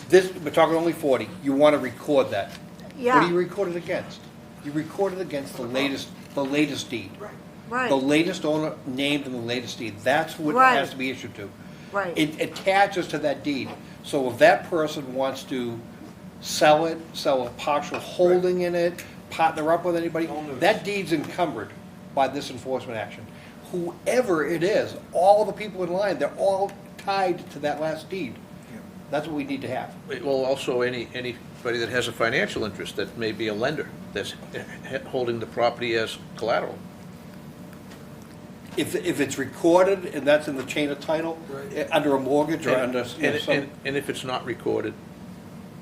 this, we're talking only 40, you want to record that. What do you Yeah, record it against? You record it against the latest deed. The right, latest owner named in the latest deed, that's what it Right. has to be issued to. right. It attaches to that deed. So if that person wants to sell it, sell a partial holding in it, partner up with anybody, that deed's encumbered by this enforcement action. Whoever it is, all the people in line, they're all tied to that last deed. That's what we need to have. Well, also, anybody that has a financial interest, that may be a lender, that's holding the property as collateral. If it's recorded and that's in the chain of title, under a mortgage or under, And if it's not recorded,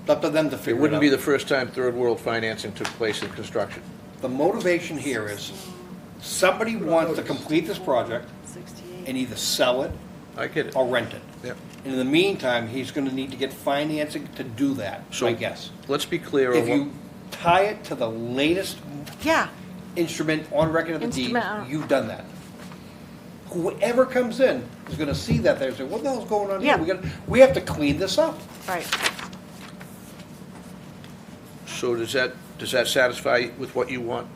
up to them to it figure it wouldn't be the out. first time third world financing took place in construction. The motivation here is, somebody wants to complete this project 68. and either sell it I get it. or rent it. Yep. And in the meantime, he's gonna need to get financing to do that, So I guess. Let's be clear on If you tie it to the latest Yeah, instrument on record of the deed, Instrument on- you've done that. Whoever comes in is gonna see that there and say, what the hell's going on Yeah. here? We have to clean this up. right. So does that satisfy with what you want?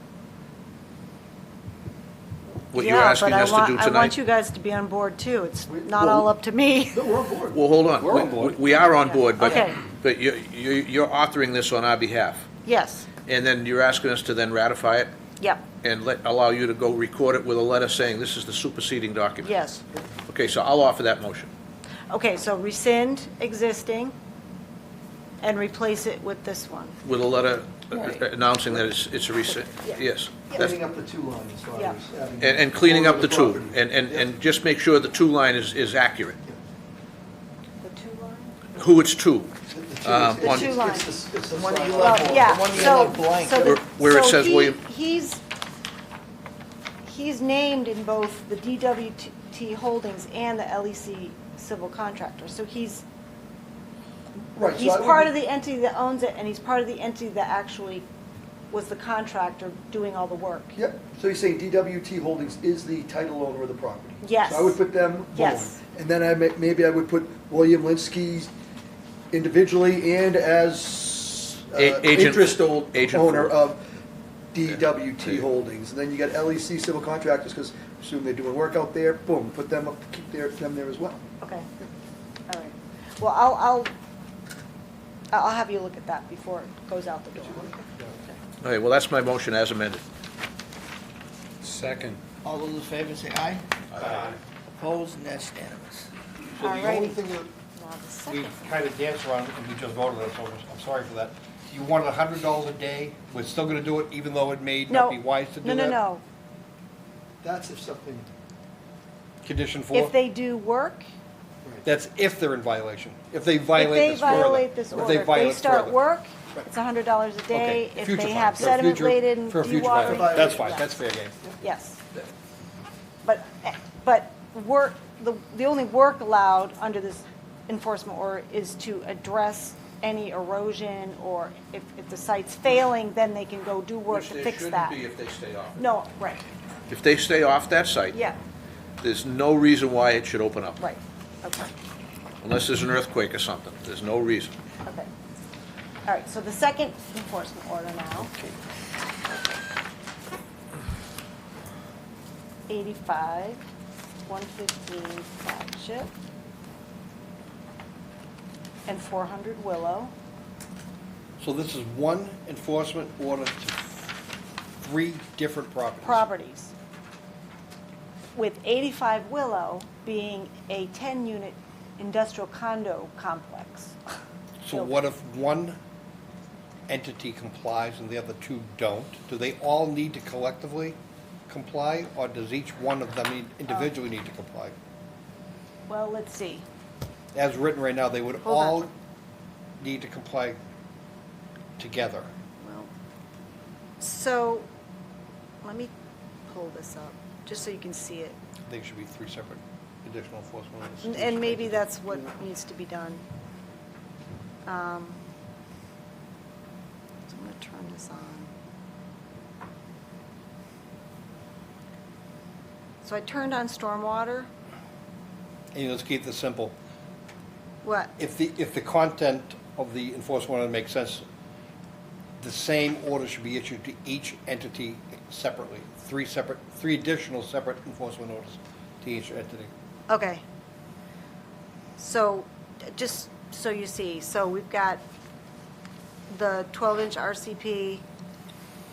What you're asking us to do Yeah, but I want tonight? you guys to be on board too. It's not all up to me. No, we're on board. Well, hold on. We're on board. We are on board, but, Okay. but you're authoring this on our behalf. Yes, And then you're asking us to then ratify it yep, and allow you to go record it with a letter saying this is the superseding document? yes. Okay, so I'll offer that motion. Okay, so rescind existing and replace it with this one. With a letter Right. announcing that it's a recent, Yeah. yes. That's- Cleaning up the two lines as far Yeah. as having. And cleaning up the two, property. and just make sure the two line is accurate, The two line? who it's to. The two is- on- The two it's lines. it's the one that you sign left line. The Yeah, one you so, left blank. so the. Where it so says he- William- He's named in both the DWT Holdings and the LEC Civil Contractor. So he's Right, so He's I would part be- of the entity that owns it, and he's part of the entity that actually was the contractor doing all the work. Yep, so you're saying DWT Holdings is the title owner of the property? Yes. So I would put them one. Yes. And then maybe I would put William Linsky individually and as Agent- interest agent owner for- of DWT Holdings. And then you got LEC Civil Contractors, because assume they're doing work out there, boom, put them up, keep them there as well. Okay, all right. Well, I'll have you look at that before it goes out the door. Okay, well, that's my motion as amended. Second. All those in favor say aye. Aye. Opposed, and that's unanimous. So the only Alrighty. thing that Now, the we second, kind of danced around, and we just voted on it, so I'm sorry for that. You wanted $100 a day, we're still gonna do it, even though it may no, not be wise to do no, that? no, no. That's if something, Condition If 4? they do work, That's if they're in violation. If they if violate they this further. violate this order, if violate they start further. work, it's $100 a day. Okay, If future they fine. have For a sediment future- laden for a future dewatering. violation. That's fine, yes. that's fair game. Yes. But work, the only work allowed under this enforcement order is to address any erosion, or if the site's failing, then they can go do work to fix that. if they stay off. No, right, If they stay off that site, yeah, there's no reason why it should open up, right, okay, unless there's an earthquake or something. There's no reason. okay. All right, so the second enforcement order now. 85, 115 Flagship, and 400 Willow. So this is one enforcement order to 3 different properties. Properties. With 85 Willow being a 10-unit industrial condo complex. So what if one entity complies and the other 2 don't? Do they all need to collectively comply, or does each one of them individually need to comply? Well, let's see. As written right now, they would Hold on. all need to comply together. Well, so, let me pull this up, just so you can see it. I think it should be 3 separate additional enforcement orders. And maybe that's what needs to be done. So I'm going to turn this on. So I turned on stormwater. And let's keep this simple. What? If the content of the enforcement order makes sense, the same order should be issued to each entity separately. 3 additional separate enforcement orders to each entity. Okay. So, just so you see, so we've got the 12-inch RCP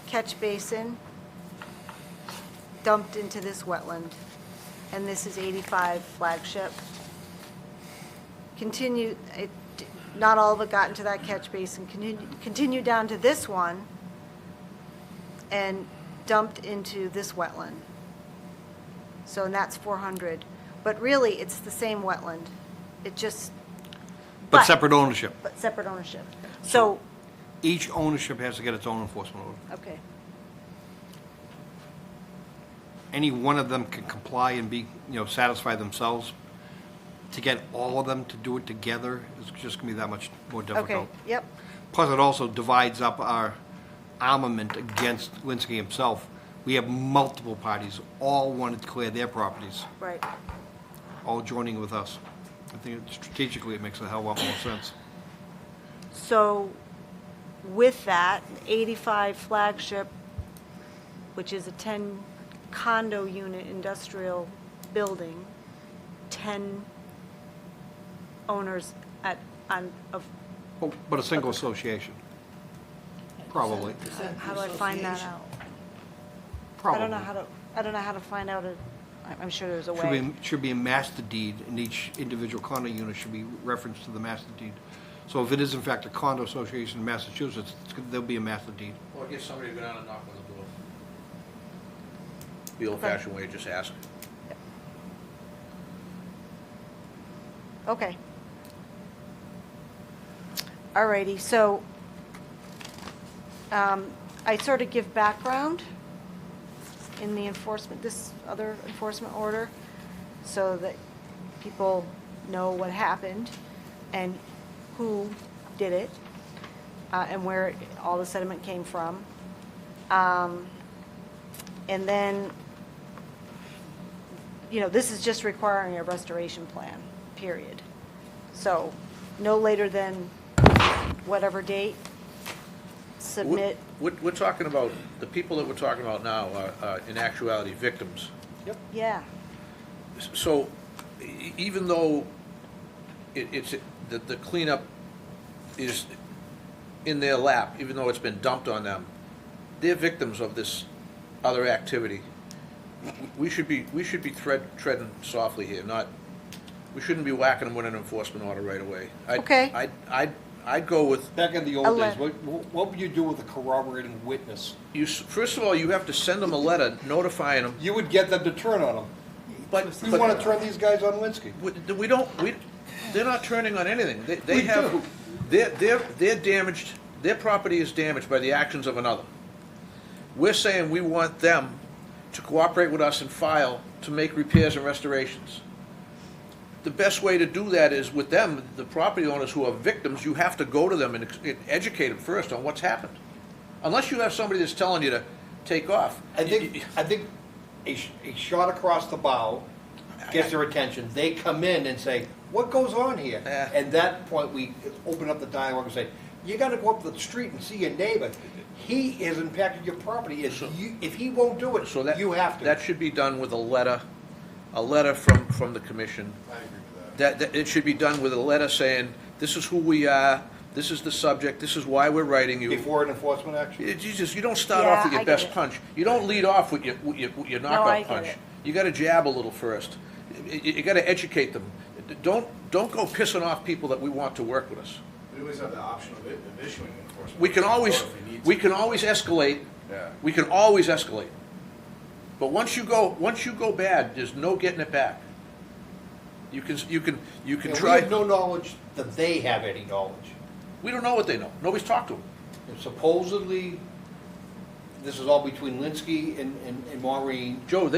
catch basin dumped into this wetland, and this is 85 Flagship. Not all of it got into that catch basin, continued down to this one, and dumped into this wetland. So, and that's 400. But really, it's the same wetland. It just. But separate ownership. But separate ownership. So, Each ownership has to get its own enforcement order. okay, Any one of them can comply and be, satisfy themselves. To get all of them to do it together is just going to be that much more difficult. okay, yep, Plus, it also divides up our armament against Linsky himself. We have multiple parties, all want to clear their properties, right. all joining with us. I think strategically it makes a hell of a lot more sense. So, with that, 85 Flagship, which is a 10 condo unit industrial building, 10 owners of, But a single association, probably. how do I find that out? Probably. I don't know how to find out, I'm sure there's a way. Should be a master deed, and each individual condo unit should be referenced to the master deed. So if it is in fact a condo association in Massachusetts, there'll be a master deed. Or get somebody to go down and knock on the door. The old-fashioned way, just ask. Okay. Alrighty, so I sort of give background in the enforcement, this other enforcement order, so that people know what happened and who did it, and where all the sediment came from. And then, this is just requiring a restoration plan, period. So, no later than whatever date, submit. We're talking about, the people that we're talking about now are in actuality victims. Yeah, So even though it's, the cleanup is in their lap, even though it's been dumped on them, they're victims of this other activity. We should be treading softly here, we shouldn't be whacking them with an enforcement order right away. Okay. I'd go with, Back in the A old days, le- what would you do with a corroborating witness? first of all, you have to send them a letter notifying them, You would get them to turn on them. but. You want to turn these guys on Linsky? They're not turning on anything. They We have, do. they're damaged, their property is damaged by the actions of another. We're saying we want them to cooperate with us and file to make repairs and restorations. The best way to do that is with them, the property owners who are victims, you have to go to them and educate them first on what's happened. Unless you have somebody that's telling you to take off. I think a shot across the bow gets their attention. They come in and say, what goes on here? Yeah. At that point, we open up the dialogue and say, you got to go up the street and see your neighbor. he has impacted your property. If he won't do So it, that, you have to. that should be done with a letter from the commission. I agree with that. That, it should be done with a letter saying, this is who we are, this is the subject, this is why we're writing you. Before an enforcement action? You don't start off with Yeah, your I get best it. punch. You don't lead off with your I knockout get punch. it. You gotta jab a little first. You gotta educate them. Don't go pissing off people that we want to work with us. We always have the option of issuing enforcement. We can always, if we need to. we can always escalate. Yeah. We can always escalate. But once you go bad, there's no getting it back. You can And we try. have no knowledge that they have any knowledge. We don't know what they know. Nobody's talked to them. And supposedly, this is all between Linsky and Maureen. Joe,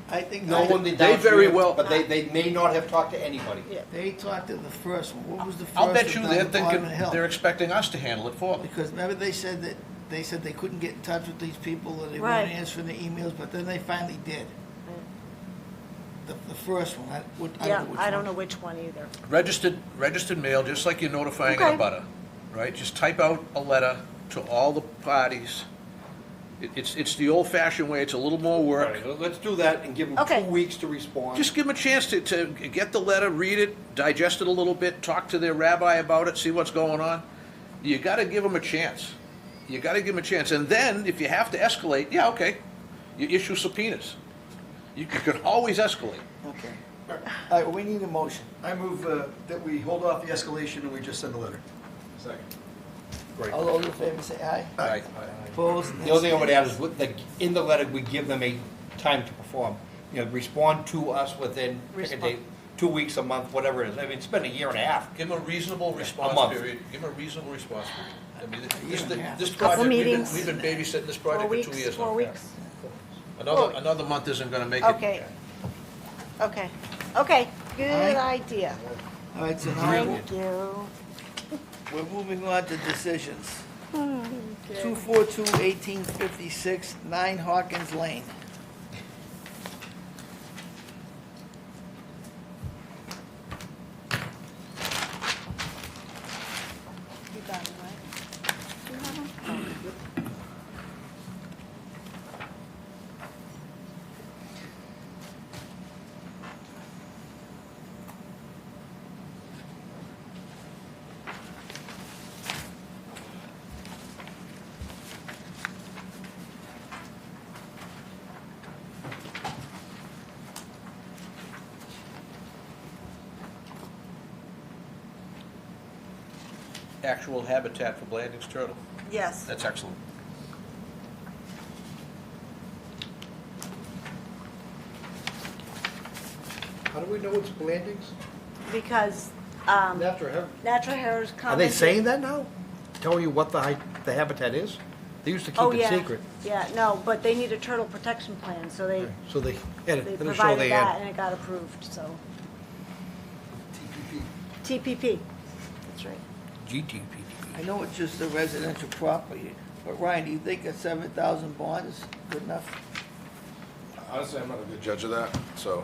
I think. No one did They very downstairs, well- But they may not have talked to anybody. Yeah. They talked to the first one. What was the first? I'll bet one you down they're the bottom thinking, of the hill? they're expecting us to handle it for them. Because remember they said they couldn't get in touch with these people, or they Right. weren't answering the emails, but then they finally did. The first one, Yeah, which I don't one. know which one either. Registered mail, just like you're notifying Okay. a butter, right? Just type out a letter to all the parties. It's the old-fashioned way, it's a little more All work. right, let's do that and give them Okay. 2 weeks to respond. Just give them a chance to get the letter, read it, digest it a little bit, talk to their rabbi about it, see what's going on. You gotta give them a chance. You gotta give them a chance. And then, if you have to escalate, yeah, okay, you issue subpoenas. You can always escalate. Okay. All right, we need a motion. I move that we hold off the escalation and we just send a letter. Second. All those in favor say aye. Right. Opposed? The only thing I would add is, in the letter, we give them a time to perform. You know, respond to us within, pick a date, 2 weeks, a month, whatever it is. I mean, it's been a year and a half. Give them a reasonable response month. period. Give them a reasonable response period. I mean, this Couple project, meetings. we've been babysitting this 4 project for weeks, 2 years now. 4 weeks. Another month isn't gonna make it. Okay. Okay, good idea. All right, so now Thank you. we're moving on to decisions. 242-1856, 9 Hawkins Lane. You got it, right? Do you have them? Actual habitat for Blanding's turtle. Yes. That's excellent. How do we know it's Blandings? Because Natural Natural Heritage Are commented. they saying that now? Telling you what the habitat is? They used to Oh, keep it yeah. secret. Yeah, no, but they need a turtle protection plan, so they So they had they it, let it show provided they that had. and it got approved, so. TPP. TPP, that's right. GTP. I know it's just a residential property, but Ryan, do you think a 7,000 bond is good enough? Honestly, I'm not a good judge of that, so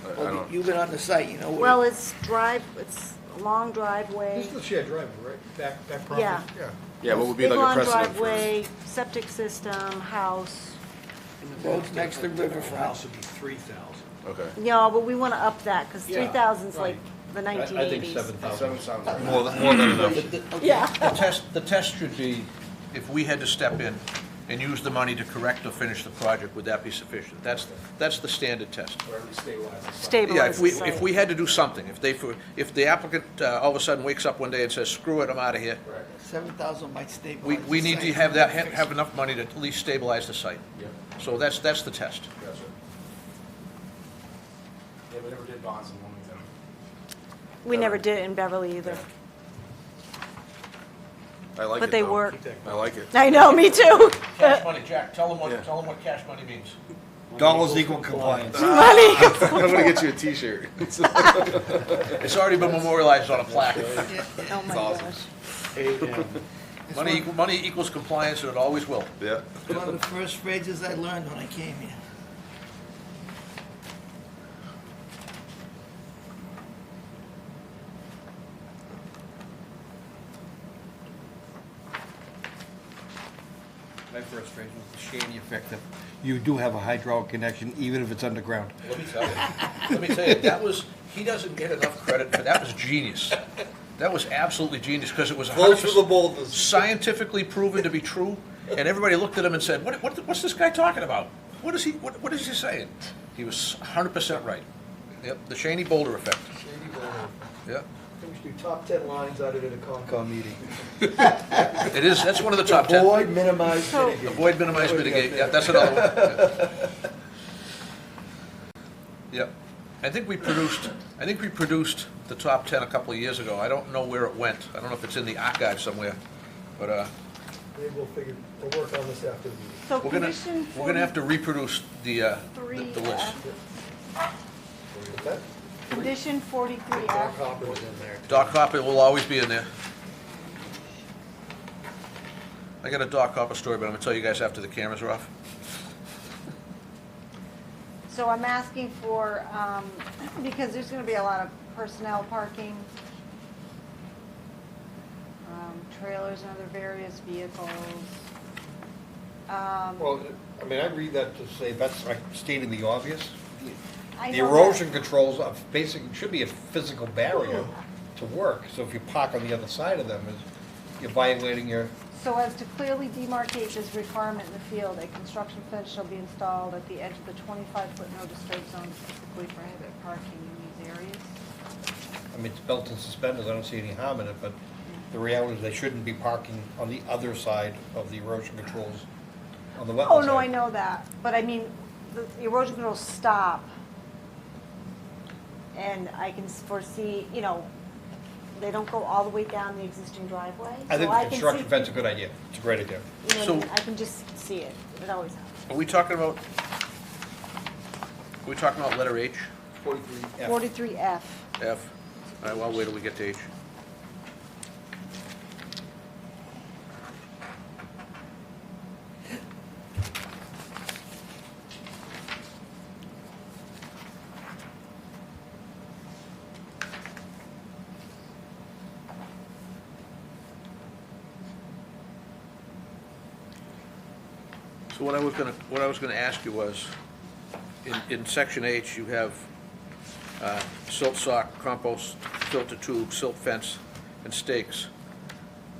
I Well, don't. you've been on the site, you know. where- Well, it's a long driveway. This is the shared driveway, right? Back property? Yeah. Yeah, what would be Big like long a precedent for? driveway, septic system, house. The road's next to riverfront. would be 3,000. Okay. No, but we want to up that, because Yeah, 3,000's like right. the I think 1980s. 7,000. Seven sounds right. More than enough. Yeah. The test should be, if we had to step in and use the money to correct or finish the project, would that be sufficient? That's the standard test. Or at least stabilize the site. Yeah, Stabilize the if site. we had to do something, if the applicant all of a sudden wakes up one day and says, screw it, I'm out of here, 7,000 might stabilize. we the need to site. have enough money to at least stabilize the site. Yeah, So that's the test. gotcha. Yeah, we never did bonds in Wilmington. We never did it in Beverly either. I like it, But they though. work. I like it. I know, me too. Cash money, Jack, tell them Yeah. what cash money means. Dollars equal compliance. Money. I'm gonna get you a T-shirt. It's already been memorialized on a plaque. Oh my awesome. gosh. Money equals compliance, and it always will. Yeah. It's one of the first phrases I learned when I came here. frustration with the shady effect that you do have a hydraulic connection, even if it's underground. Let me tell you, that was, he doesn't get enough credit for, that was genius. That was absolutely genius, because it was Close to the boulders. scientifically proven to be true, and everybody looked at him and said, what's this guy talking about? What is he saying? He was 100% right. Yep, the Shaney Boulder effect. Shady Boulder. Yep. I think we should do top 10 lines out of it at a Concom meeting. It is, that's one of the top 10. Avoid, minimize, So- mitigate. Avoid, minimize, What do you got mitigate, yeah, there? that's another one. Yep. I think we produced the top 10 a couple of years ago. I don't know where it went. I don't know if it's in the archive somewhere, but, Maybe we'll work on this after the meeting. So we're condition gonna have to reproduce the 43 list. What's that? Condition 43F. Hopper was in there. Doc Hopper will always be in there. I got a Doc Hopper story, but I'm gonna tell you guys after the cameras are off. So I'm asking for, because there's gonna be a lot of personnel parking, trailers and other various vehicles. Well, I mean, I read that to say, that's like stating the obvious. I The know erosion that. controls of should be a physical barrier to work, so if you park on the other side of them, you're violating your, So as to clearly demarcate this requirement in the field, a construction fence shall be installed at the edge of the 25-foot no disturb zone to specifically prohibit parking in these areas. I mean, it's belt and suspenders, I don't see any harm in it, but the reality is they shouldn't be parking on the other side of the erosion controls on the wetland Oh, no, side. I know that, but I mean, the erosion controls stop. And I can foresee, you know, they don't go all the way down the existing driveway. I think So the can construction see- fence is a good idea, it's a great idea. You know what I So- mean? I can just see it, it always happens. Are we talking about letter H, 43F. 43F. F? All right, well, wait till we get to H. So what I was gonna ask you was, in section H, you have silt sock, compost, filter tube, silt fence, and stakes.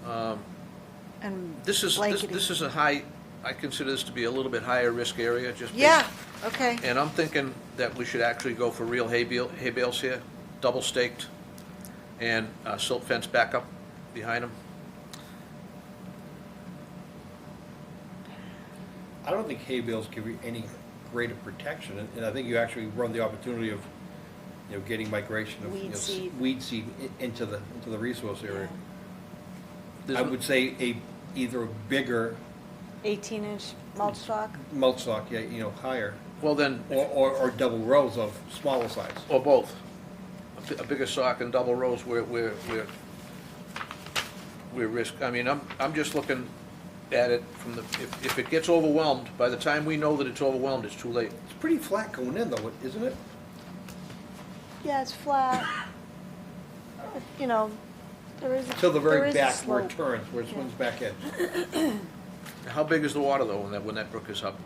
And This is blanketing. a high, I consider this to be a little bit higher risk area, just based. Yeah, okay. And I'm thinking that we should actually go for real hay bales here, double staked, and silt fence back up behind them. I don't think hay bales give you any greater protection, and I think you actually run the opportunity of, you know, getting migration of, you Weed know, seed. weed seed into the resource area. There's I would say either a bigger 18-inch mulch stock? mulch stock, yeah, you know, higher, Well then, or double rows of smaller size. or both. A bigger sock and double rows we're risk, I mean, I'm just looking at it from the, if it gets overwhelmed, by the time we know that it's overwhelmed, it's too late. It's pretty flat going in though, isn't it? Yeah, it's flat. You know, there is, Till the there very is a back where it slope. turns, where it swings back in. How big is the water though when that brook is up?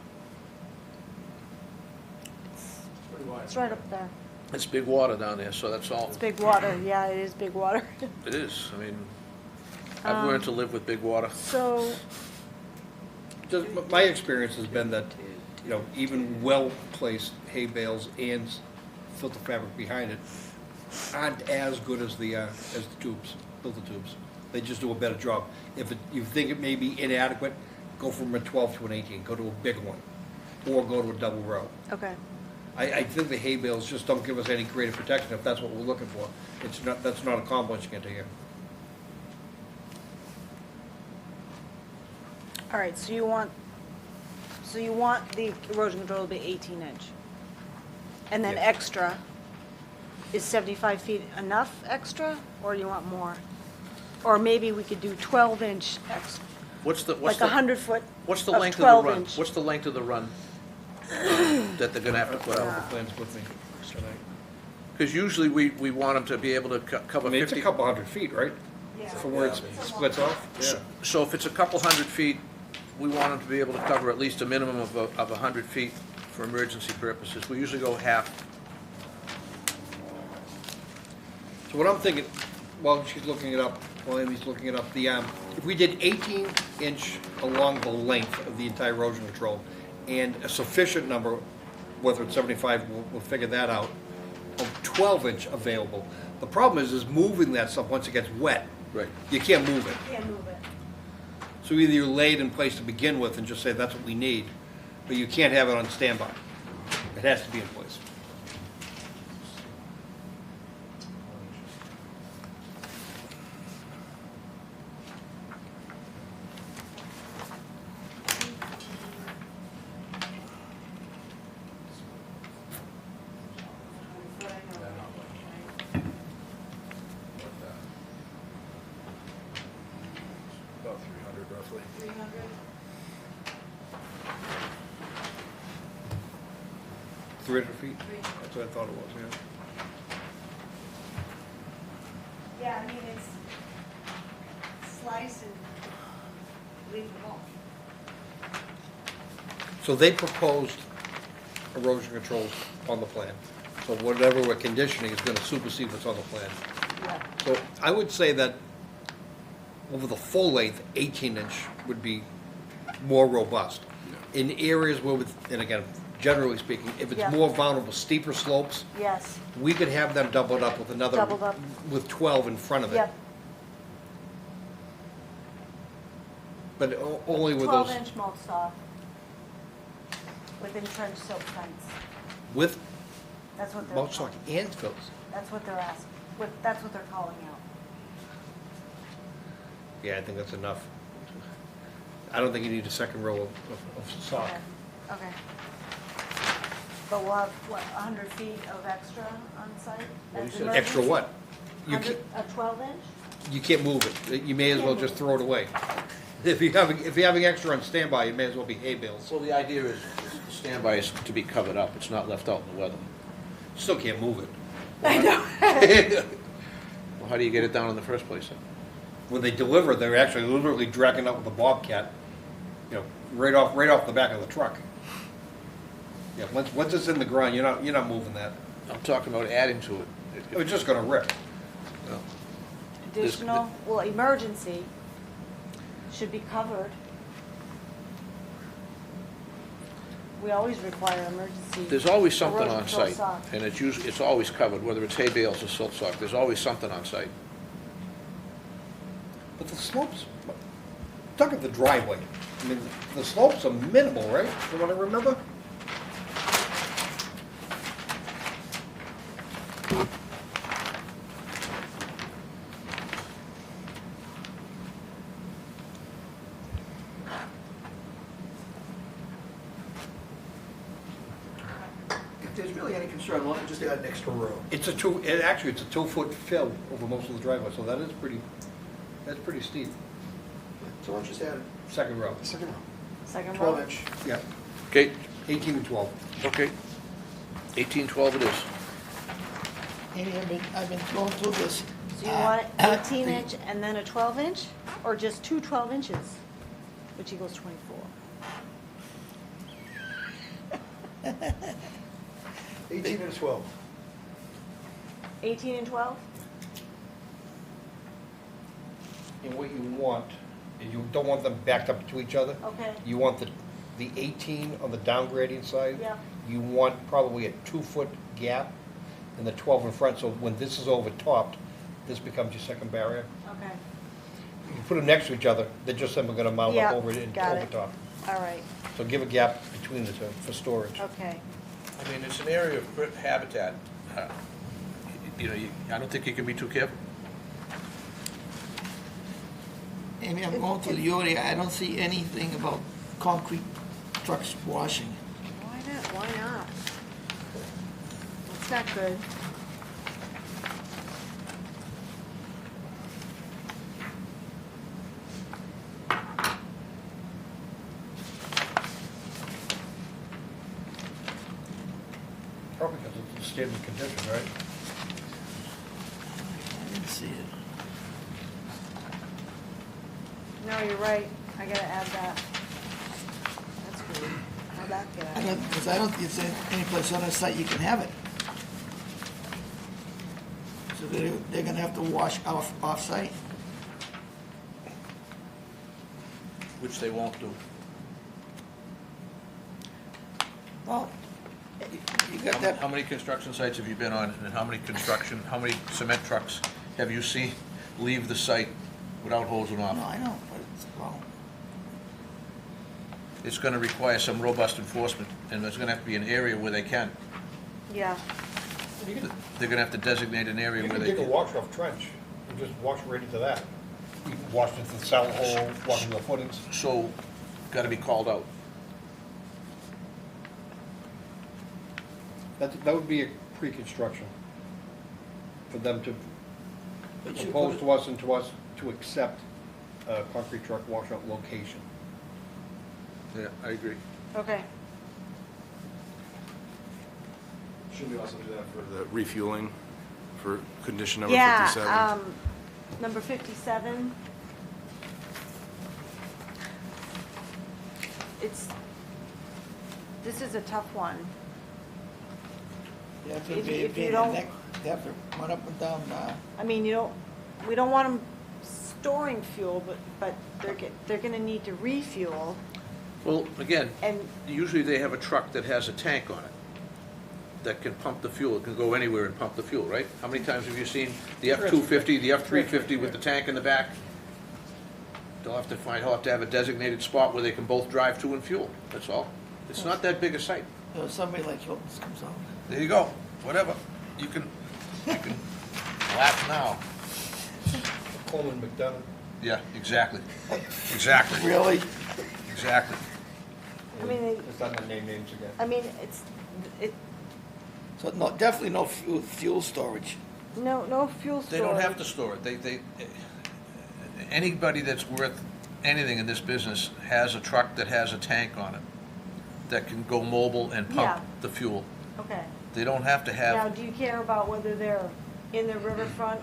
It's right up there. It's big water down there, so that's all. It's big water, yeah, it is big water. It is, I mean, I've learned to live with big water. So, My experience has been that, you know, even well-placed hay bales and filter fabric behind it aren't as good as the tubes, filter tubes. They just do a better job. If you think it may be inadequate, go from a 12 to an 18, go to a big one, or go to a double row. okay. I think the hay bales just don't give us any greater protection if that's what we're looking for. That's not accomplishing it here. All right, so you want the erosion control to be 18-inch? And then Yeah. extra, is 75 feet enough extra, or you want more? Or maybe we could do 12-inch extra, What's the, like 100-foot what's the of length of the run? 12-inch. What's the length of the run that they're gonna have to put I don't out? have the plans with me tonight. Because usually we want them to be able to cover I mean, it's 50. a couple hundred feet, right? Yeah. From where it splits off? Yeah. So if it's a couple hundred feet, we want them to be able to cover at least a minimum of 100 feet for emergency purposes. We usually go half. So what I'm thinking, while she's looking it up, while Amy's looking it up, if we did 18-inch along the length of the entire erosion control, and a sufficient number, whether it's 75, we'll figure that out, of 12-inch available. The problem is moving that stuff once it gets wet. Right. You can't move it. Can't move it. So either you lay it in place to begin with and just say that's what we need, but you can't have it on standby. It has to be in place. About 300 roughly. 300? 300 feet? That's what I thought it was, yeah. Yeah, I mean, it's slice and leave it alone. So they proposed erosion controls on the plan. So whatever we're conditioning is gonna supersede what's on the plan. Yeah. So I would say that over the full length, 18-inch would be more robust. In areas where, and again, generally speaking, if it's Yeah. more vulnerable, steeper slopes, Yes, we could have them doubled up with another, Doubled up. with 12 in front of it. yep. But only with those, 12-inch mulch stock with entrenched silk fence. with That's what they're, mulch stock and fills. that's what they're asking, that's what they're calling out. Yeah, I think that's enough. I don't think you need a second row of stock. Okay, okay. But we'll have, what, 100 feet of extra on site? What That's you said. Extra emergency? what? You 100 A 12-inch? You can't move it. You may as well just throw it away. If you're having extra on standby, it may as well be hay bales. Well, the idea is the standby is to be covered up. It's not left out in the weather. Still can't move it. Well, how do you get it down in the first place then? When they deliver, they're actually literally dragging it up with a bobcat, right off the back of the truck. Yeah, once it's in the ground, you're not moving that. I'm talking about adding to it. It's just gonna rip. Additional, well, emergency should be covered. We always require emergency. There's always something erosion on control site, stock. and it's always covered, whether it's hay bales or silt sock. There's always something on site. But the slopes, look at the driveway. I mean, the slopes are minimal, right? From what I remember? If there's really any concern, why not just add an extra row? It's a 2-foot fill over most of the driveway, so that's pretty steep. So why don't you just add Second row. a second row? Second row? 12-inch. Yeah, Okay, 18 and 12. okay. 1812 it is. Amy, I've been going through this. So you want it 18-inch and then a 12-inch, or just two 12 inches, which equals 24? 18 and 12. 18 and 12? And what you want, is you don't want them backed up to each other. Okay. You want the 18 on the downgrading side. Yeah. You want probably a 2-foot gap and the 12 in front, so when this is over topped, this becomes your second barrier. Okay, You put them next to each other, they're just simply gonna mount Yeah, up over it and got over it. top. all right, So give a gap between the two for storage. okay. I mean, it's an area of habitat. I don't think you can be too careful. Amy, I'm going through the area, I don't see anything about concrete trucks washing. Why not, why not? That's not good. Probably because it's a stable condition, right? I didn't see it. No, you're right, I gotta add that. How'd that get I out? don't, because I don't think it's any place on the site you can have it. So they're gonna have to wash off-site. Which they won't do. Well, you got that, How many construction sites have you been on, and how many cement trucks have you seen leave the site without hosing off? no, I know, but it's, well, It's gonna require some robust enforcement, and there's gonna have to be an area where they can. Yeah, They're gonna have to designate an area You where can they dig a can. wash-off trench and just wash right into that. You can wash into the cell hole, wash into the footings. So, gotta be called out. That would be a pre-construction for them to but you propose put, to us and to us to accept a concrete truck washout location. Yeah, I agree. okay. Should we also do that for the refueling for condition number Yeah, 57? number 57. This is a tough one. you have to if be, you be in the don't- neck, you have to run up and down, I mean, we don't want them storing fuel, but they're gonna need to refuel, Well, again, and, usually they have a truck that has a tank on it that can pump the fuel. It can go anywhere and pump the fuel, right? How many times have you seen the F-250, the F-350 with the tank in the back? He'll have to have a designated spot where they can both drive to and fuel, that's all. It's not that big a site. you know, somebody like Hilton's comes out. There you go, whatever. You can laugh now. Coleman McDonough. Yeah, exactly. Exactly, Really? exactly. I mean, Let's not name names again. I mean, So no, definitely no fuel storage. no fuel storage. They don't have to store it. Anybody that's worth anything in this business has a truck that has a tank on it that can go mobile and Yeah. pump the fuel. Okay. They don't have to Now, have, do you care about whether they're in the riverfront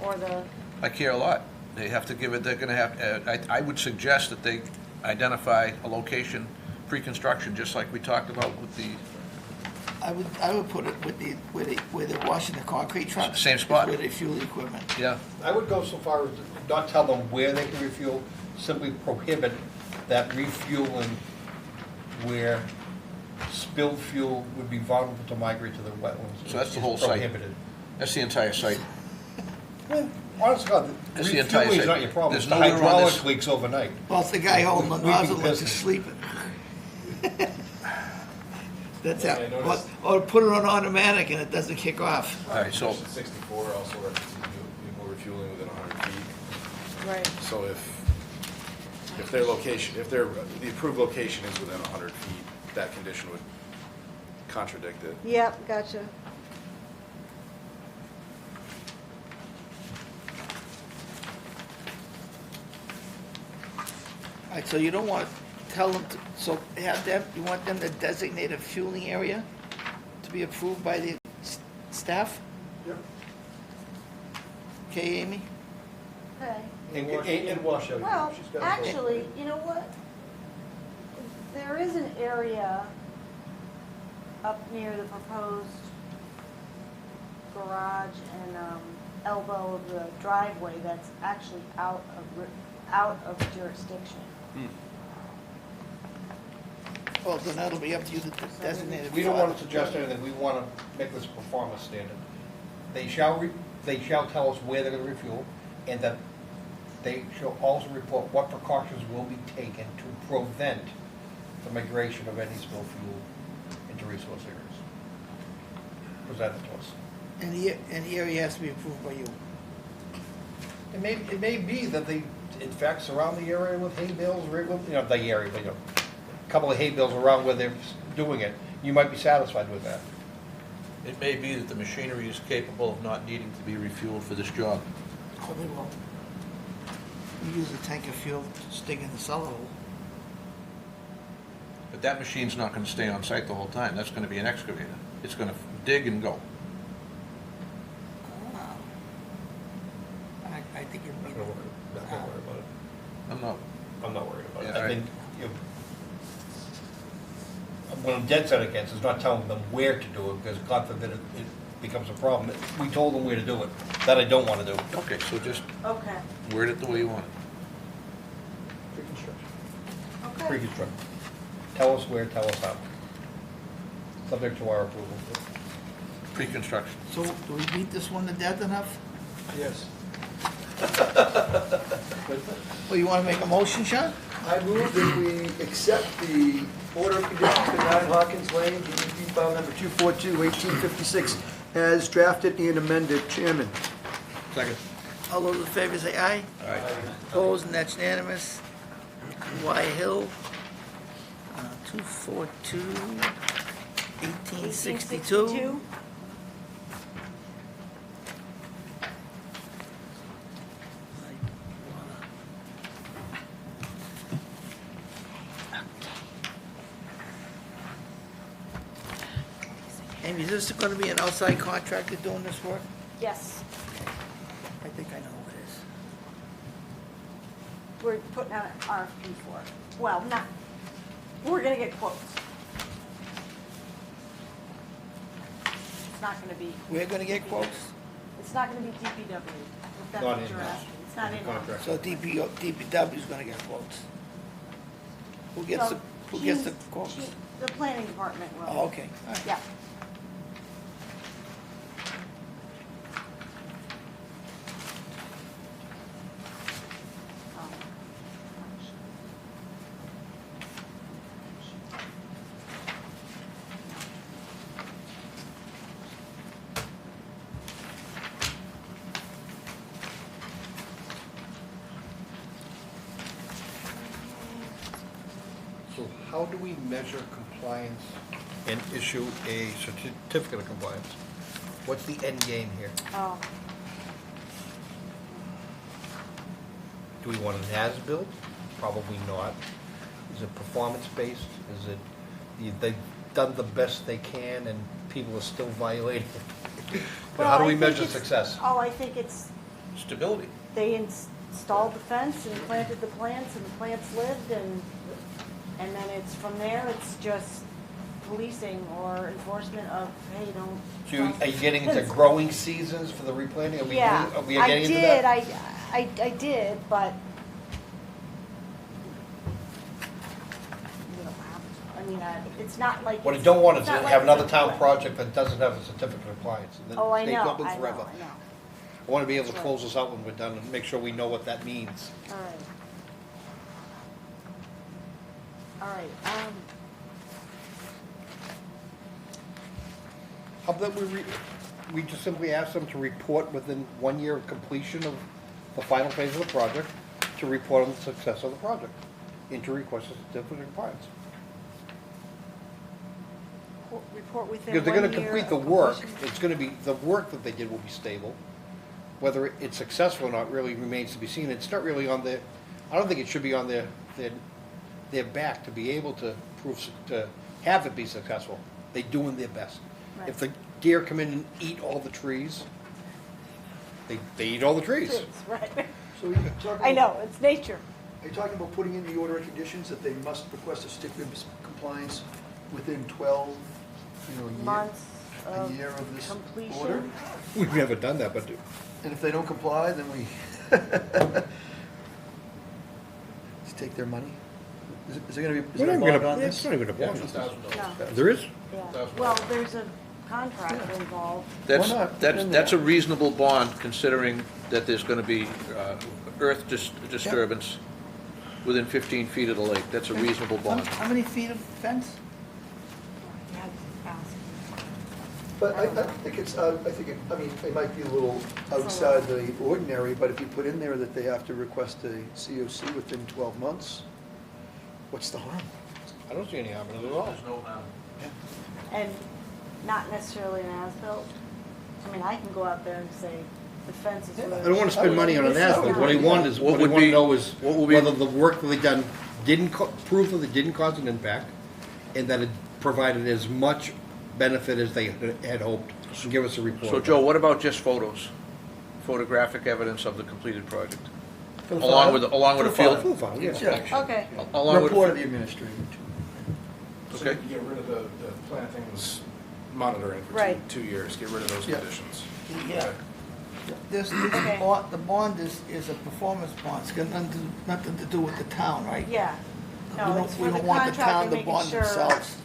or the, I care a lot. They have to give it, they're gonna have, I would suggest that they identify a location pre-construction, just like we talked about with the, I would put it where they're washing the concrete trucks. Same spot. Where they fuel the equipment. yeah. I would go so far as to not tell them where they can refuel, simply prohibit that refueling where spilled fuel would be vulnerable to migrate to the wetlands. So that's the It's whole site. Prohibited. That's the entire site. Well, honest to God, That's the entire refueling is site. not your problem. There's It's the nowhere on hydraulic this- leaks overnight. Well, it's the guy holding the Weeping nozzle that's business. sleeping. That's Yeah, how, I noticed. or put it on automatic and it doesn't kick off. All right, so, Section 64 also references vehicle refueling within 100 feet. right, So if their location, the approved location is within 100 feet, that condition would contradict it. yep, gotcha. All right, so you don't want to tell them, so have them, you want them to designate a fueling area to be approved by the staff? Yep. Okay, Amy? Okay. And wash out. Well, She's got a- actually, you know what? There is an area up near the proposed garage and elbow of the driveway that's actually out of jurisdiction. Well, then that'll be up to you to designate it. We don't want to suggest anything, we want to make this a performance standard. They shall tell us where they're going to refuel, and that they shall also report what precautions will be taken to prevent the migration of any spilled fuel into resource areas. Present it to us. And the area has to be approved by you. It may be that they, in fact, surround the area with hay bales, the area, but, a couple of hay bales around where they're doing it. You might be satisfied with that. it may be that the machinery is capable of not needing to be refueled for this job. Oh, they won't. You use a tank of fuel to stick in the cellar hole. But that machine's not gonna stay on site the whole time. That's gonna be an excavator. It's gonna dig and go. I think it'd be. Not gonna worry about it. I'm not, I'm not worried about it. Yeah, I right. think, them dead set against is not telling them where to do it, because God forbid it becomes a problem. We told them where to do it. That I don't want to do. Okay, so just Okay, word it the way you want it. Pre-construction. okay. Pre-construction. Tell us where, tell us how. Subject to our approval. Pre-construction. So do we beat this one to death enough? Yes. Well, you want to make a motion, Sean? I move that we accept the order of conditions for 9 Hawkins Lane, DEP file number 242-1856, as drafted and amended. Chairman. Second. All those in favor say aye. Aye. Opposed, and that's unanimous. Y Hill, 242-1862. Amy, is this going to be an outside contractor doing this work? Yes, I think I know who it is. we're putting out an RFP for it. Well, not, we're gonna get quotes. It's not gonna be, We're going to get quotes? it's not gonna be DPW, if that's Not what you're in-house. asking. It's not in-house. Contract. So DPW is going to get quotes? Who gets the quotes? The planning department will. Oh, okay. All right. Yeah. So how do we measure compliance and issue a certificate of compliance? What's the end game here? Oh, Do we want an as-built? Probably not. Is it performance-based? Is it, they've done the best they can and people are still violating? well, How do we I think measure it's- success? Oh, I think it's, Stability. they installed the fence and planted the plants and the plants lived and then it's from there, it's just policing or enforcement of, hey, don't. So are you getting into growing seasons for the replanting? Are we Yeah, are we I getting into did, that? I did, but. You don't have to. I mean, it's not like. What I it's- don't want is it's to not like have it's another a town cliff. project that doesn't have a certificate of compliance. And then Oh, I stays know, open I know, forever. I know. I want to be able to close this out when we're done and make sure we know what that means. All right. All right, How about we just simply ask them to report within 1 year of completion of the final phase of the project, to report on the success of the project, and to request a certificate of compliance. report within Because they're gonna 1 year complete the of work, completion. it's gonna be, the work that they did will be stable. Whether it's successful or not really remains to be seen. It's not really on their, I don't think it should be on their back to be able to to have it be successful. They're doing their best. Right. If the deer come in and eat all the trees, they eat all the trees. Trees, Right. So you're talking I about- know, it's nature. Are you talking about putting in the order of conditions that they must request a certificate of compliance within 12, a year? Months A year of this order? completion. We've never done that, but And if they don't comply, then we just take their money? Is there gonna be, is there a bond on it's this? not even a Yeah, bond. No. There is? Yeah. Well, there's a contract involved. That's, Why not? that's a reasonable bond, considering that there's gonna be earth disturbance within 15 feet of the lake. That's a reasonable bond. How many feet of fence? You had to ask. But I think it's, I mean, it might be a little outside the ordinary, but if you put in there that they have to request a COC within 12 months, what's the harm? I don't see any harm in it at all. no harm. And not necessarily an as-built. I mean, I can go out there and say, the fence is really. I don't want to spend money on an asphalt. What I want is, What what I would want to be- know is what would be- whether the work that they done didn't, prove that they didn't cause an impact, and that it provided as much benefit as they had hoped, and give us a report. So Joe, what about just photos? Photographic evidence of the completed project? For the Along file? with a For the field? file. Full file, yes. Yeah. Okay, Along with, Report of the administrator. So Okay. you can get rid of the plantings monitoring for Right. 2 years, get rid of those Yeah. conditions. Yeah. This Okay. the bond is a performance bond. It's got nothing to do with the town, right? Yeah. No, We it's don't, we for the don't want the contractor town to making bond sure, themselves.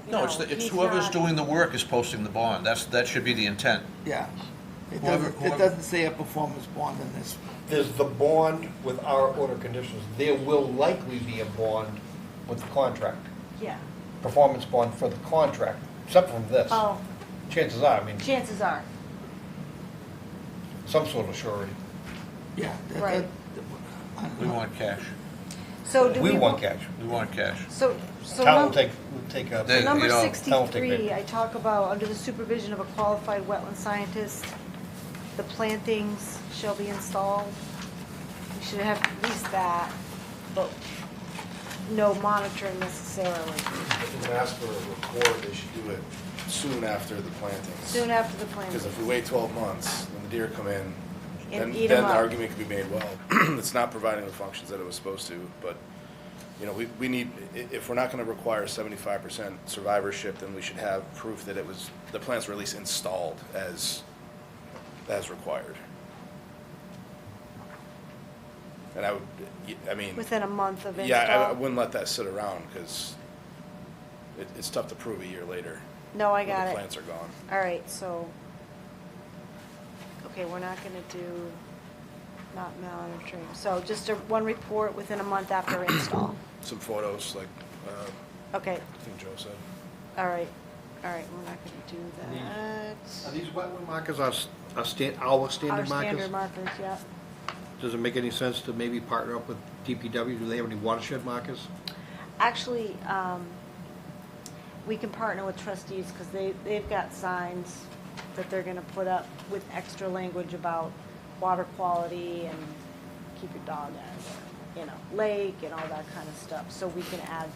you No, know, it's he's whoever's not- doing the work is posting the bond. That should be the intent. Yeah. It Whoever- doesn't, whoever- it doesn't say a performance bond in this. There's the bond with our order conditions. There will likely be a bond with the contract, Yeah. performance bond for the contract, except from this. Oh, Chances are, I mean, chances are. some sort of surety. Yeah. Right. We want cash. So do we? We want cash. We want cash. So Town will num- take a. They- number you know, town will take 63, that. I talk about, under the supervision of a qualified wetland scientist, the plantings shall be installed. We should have at least that, but no monitoring necessarily. If you can ask for a report, they should do it soon after the plantings. Soon after the Because planting. if we wait 12 months, when the deer come in, And then eat the 'em up. argument could be made, well, it's not providing the functions that it was supposed to, but, you know, we need, if we're not gonna require 75% survivorship, then we should have proof that the plants were at least installed as required. And I mean. Within a month of install? Yeah, I wouldn't let that sit around, because it's tough to prove a year later. No, I when got the it. plants are gone. All right, so, okay, we're not gonna do not monitoring. So just one report within a month after install. Some photos, like, Okay, I think Joe said. all right, we're not gonna do that. Are these wetland markers our Our standard markers? standard markers, yeah. Does it make any sense to maybe partner up with DPW? Do they have any watershed markers? Actually, we can partner with trustees, because they've got signs that they're gonna put up with extra language about water quality and keep your dog out of the, lake and all that kind of stuff. So we can add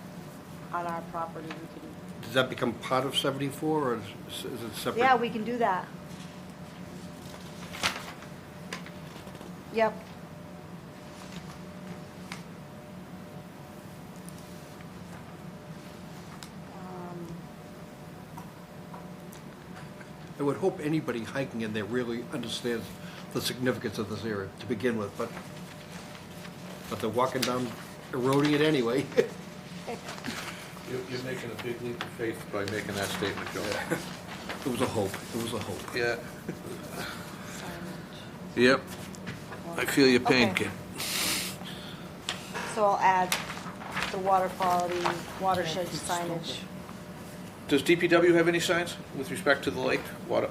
on our property, we can, Does that become part of 74, or is it separate? yeah, we can do that. Yep. I would hope anybody hiking in there really understands the significance of this area to begin with, but they're walking down, eroding it anyway. You're making a big leap of faith by making that statement, Joe. It was a hope, it was a hope. Yeah. Signage. Yep. I feel your pain, Okay. kid. So I'll add the water quality, watershed signage. Does DPW have any signs with respect to the lake, water,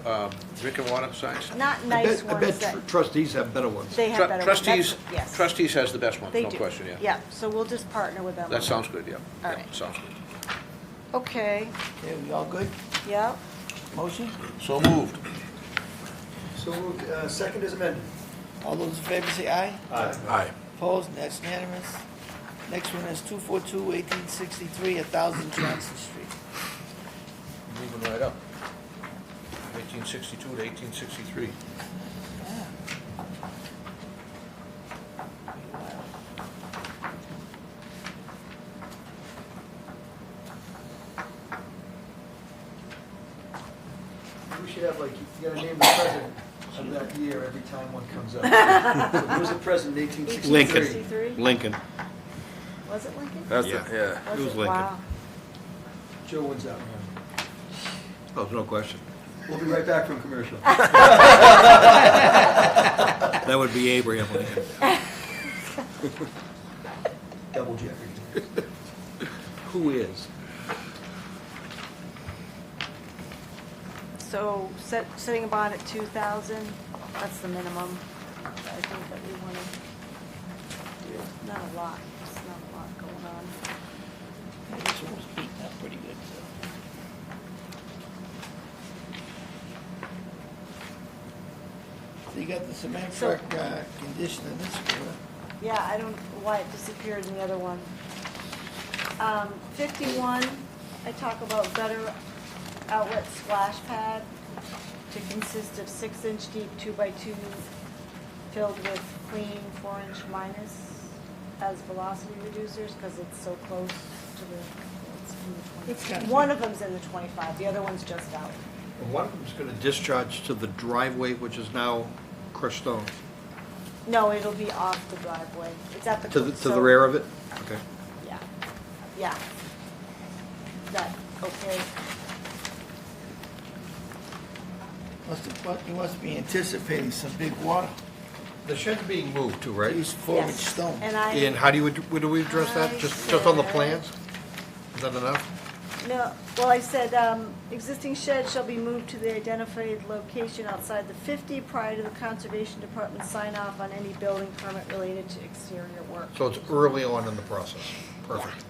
drinking water signs? Not I nice bet ones that, trustees have better ones. they have better ones. Trustees, That's- Yes. trustees has the best ones, They no do. question, yeah. Yeah, so we'll just partner with them. That on sounds good, yeah. All Yeah, right. sounds good. Okay, Okay, we all good? yep. Motion? So moved. So moved. Second is amended. All those in favor say aye. Aye. Opposed? That's unanimous. Next one is 242-1863, 1000 Johnson Street. Moving right up. 1862 to 1863. We should have, like, you gotta name the president of that year every time one comes up. So who was the president in 1863? Lincoln. 1863? Lincoln. Was it Lincoln? That's Yeah. yeah. It was Lincoln. Wow. Joe wins that round. Oh, no question. We'll be right back from commercial. That would be Abraham Lincoln. Double jeopardy. Who is? So setting a bond at 2,000, that's the minimum. I think that we want to, not a lot, there's not a lot going on. Yeah, this one was beaten up pretty good, so. So you got the cement So- truck condition in this one. Yeah, I don't know why it disappeared in the other one. 51, I talk about gutter outlet splash pad to consist of 6-inch deep 2x2 filled with clean 4-inch minus as velocity reducers, because it's so close to the, it's That's kind of. One of them's in the 25, the other one's just out. And one of them's going to discharge to the driveway, which is now crushed stone. No, it'll be off the driveway. It's at the. To the so- rear of it? Okay. Yeah, yeah. That, okay. You must be anticipating some big water. The shed's being moved too, right? These 4-inch Yes. stone. And And how do do we address that? I Just on the said- plans? Is that enough? No, well, I said, existing shed shall be moved to the identified location outside the 50 prior to the Conservation Department sign off on any building permit related to exterior work. So it's early on in the process. Perfect.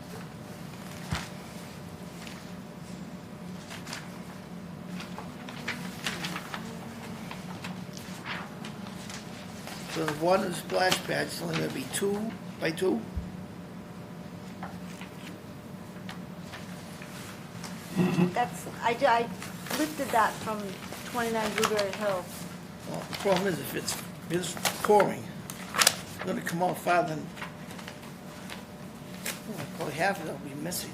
So the water splash pad's only gonna be 2 by 2? That's, I lifted that from 29 Blueberry Hill. Well, the problem is if it's pouring, it's gonna come out farther than, probably half of it will be missing.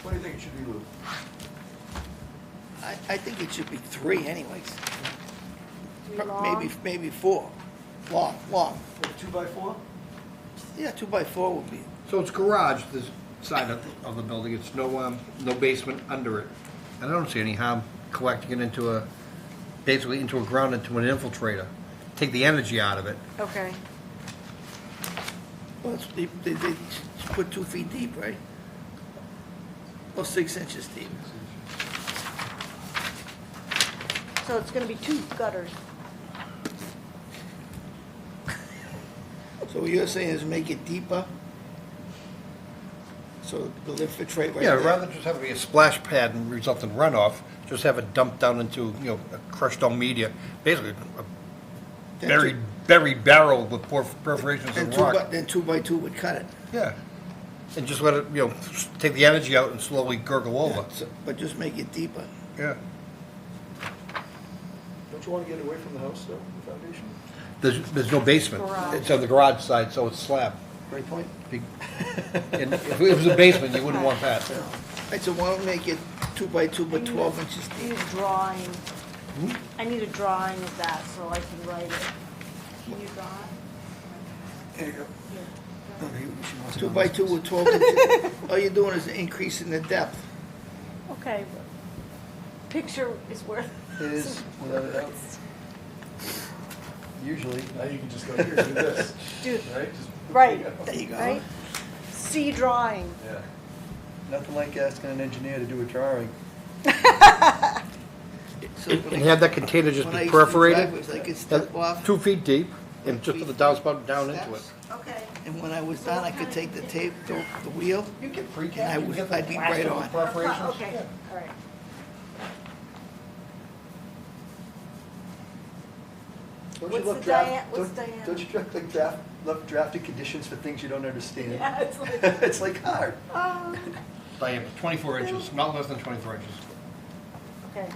What do you think it should be moved? I think it should be 3 anyways. 3 long. Maybe 4. Long. What, a 2x4? Yeah, 2 by 4 would be, So it's garage, this side of the building. It's no basement under it. And I don't see any harm collecting it into basically into a ground, into an infiltrator. Take the energy out of it. Okay. well, they put 2 feet deep, right? Or 6 inches deep. So it's gonna be 2 gutters. So what you're saying is make it deeper? So it'll infiltrate right Yeah, there? rather than just have it be a splash pad and result in runoff, just have it dumped down into, a crushed stone media, basically a buried barrel with perforations Then and 2 by, rock. then 2 by 2 would cut it. Yeah. And just let it, take the energy out and slowly gurgle over. But just make it deeper. Yeah. Don't you want to get away from the house, though, the foundation? There's no basement. Garage. It's on the garage side, so it's slab. Great point. And if it was a basement, you wouldn't want that. Right, so why don't we make it 2 by 2 but 12 inches I deep? need a drawing. I need a drawing of that so I can write it. Can you draw it? There you go. 2 by 2 with 12 inches. All you're doing is increasing the depth. Okay. Picture is worth. It is, without a doubt. Usually. Now you can just go here and do this, Dude, right? Just- right, There you go. right? See drawing. Yeah. Nothing like asking an engineer to do a drawing. So when And I- have that container just when I be used to do perforated, driveways, I could step off. 2 feet deep, and just put the downspout down into it. Okay. And when I was done, I could take the tape, the wheel, You get precast. and I'd be right on. Okay, all right. Don't What's you love the draft? what's don't- diameter? Don't you love drafting conditions for things you don't understand? Yeah, it's like, It's like hard. Diameter, 24 inches, not less than 24 inches. okay.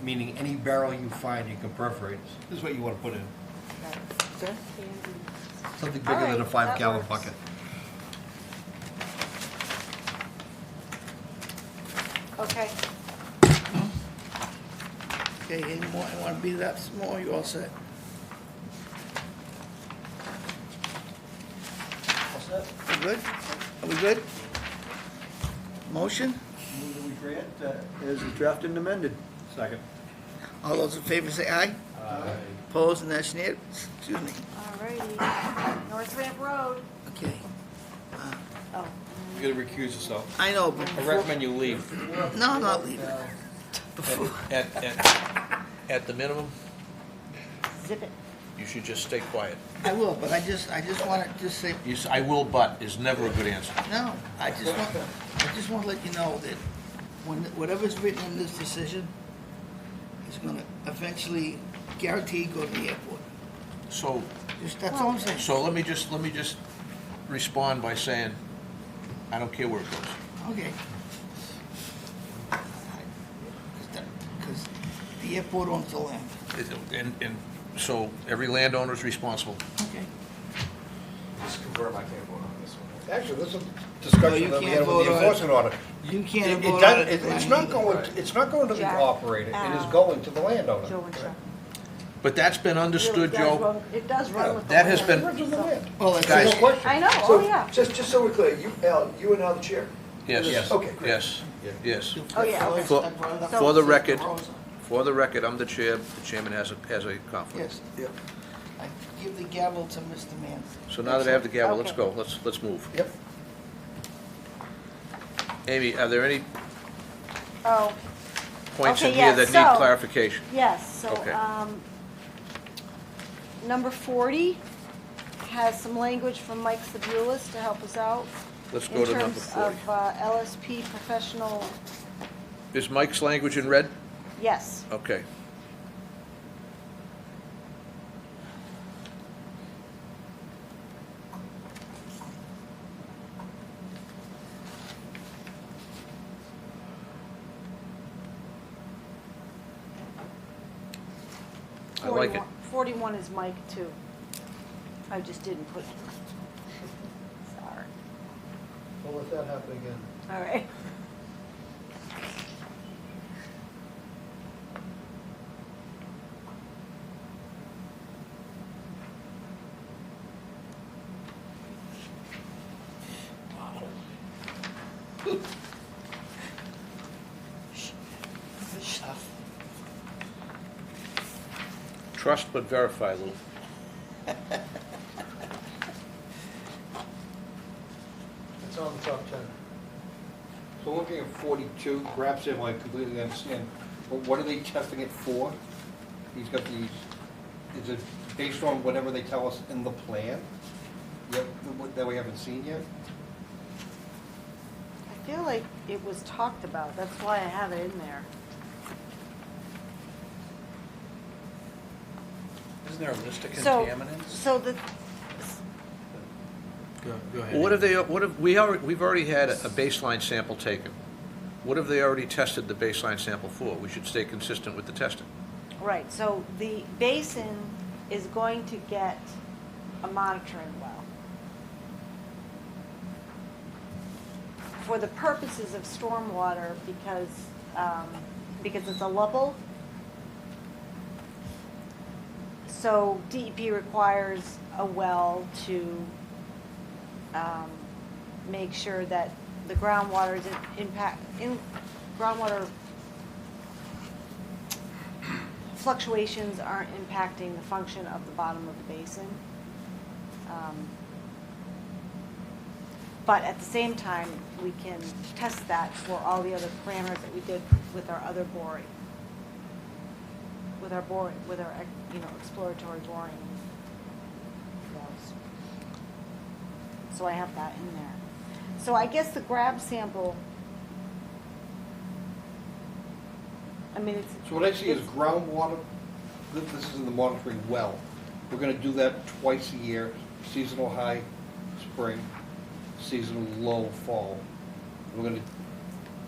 Meaning any barrel you find, you can perforate. This is what you want to put in. Sir? Something All bigger than a right, 5-gallon that works. bucket. Okay. Okay, any more, I wanna beat it up some more, you all set? All set? We good? Are we good? Motion? Move that we grant as drafted and amended. Second. All those in favor say aye. Aye. Opposed, and that's unanimous. Excuse me. All righty. North Ramp Road. Okay. Oh, You gotta recuse yourself. I know, but I before, recommend you leave. no, I'm not leaving. At the minimum, zip it. you should just stay quiet. I will, but I just wanna just say, I will but is never a good answer. no, I just want to let you know that whatever's written in this decision is gonna eventually guaranteed go to the airport. So, That's all I'm saying. so let me just respond by saying, I don't care where it goes. Okay. Because the airport owns the land. And so every landowner is responsible. Okay. Okay. Just confirm I can't vote on this one. Actually, this is a No, discussion you that we can't had with vote the on it. enforcement order. You can't It vote on does, it. it's not going, it's not going to the Jack, operator, it is uh, going to the landowner. Joe and Chuck. But that's been understood, Joe. It does run with the That has land. been- It runs with the land. Well, that's Guys, No question. I know, So, oh, yeah. just so we're clear, Al, you are now the chair? Yes. Okay, great. Yes, yes. Oh, yeah, okay. For, So- for the record, I'm the chair, the chairman has a conflict. Yes. Yep, I give the gavel to Mr. Mance. So now that I have the gavel, let's Okay. go, let's move. yep. Amy, are there any Oh, points in Okay, here yes, that so- need clarification? yes, so, Okay. number 40 has some language from Mike Sabulis to help us out. Let's go to number In 40. terms of LSP professional, Is Mike's language in red? yes. Okay. I like it. 41 is Mike too. I just didn't put, sorry. Don't let that happen again. All right. Trust but verify, Lou. It's on the top 10. So looking at 42, grab sample, I completely understand, but what are they testing it for? He's got these, is it based on whatever they tell us in the plan? Yep, that we haven't seen yet? I feel like it was talked about, that's why I have it in there. Isn't there a list of So the, Go ahead. What have they, we've already had a baseline sample taken. What have they already tested the baseline sample for? We should stay consistent with the testing. right, so the basin is going to get a monitoring well. For the purposes of stormwater, because it's a level. So DEP requires a well to make sure that the groundwater isn't groundwater fluctuations aren't impacting the function of the bottom of the basin. But at the same time, we can test that for all the other parameters that we did with our other boring. With our, exploratory boring wells. So I have that in there. So I guess the grab sample, I mean, it's. So what I see is it's- groundwater, this is in the monitoring well. We're gonna do that twice a year, seasonal high, spring, seasonal low, fall. We're gonna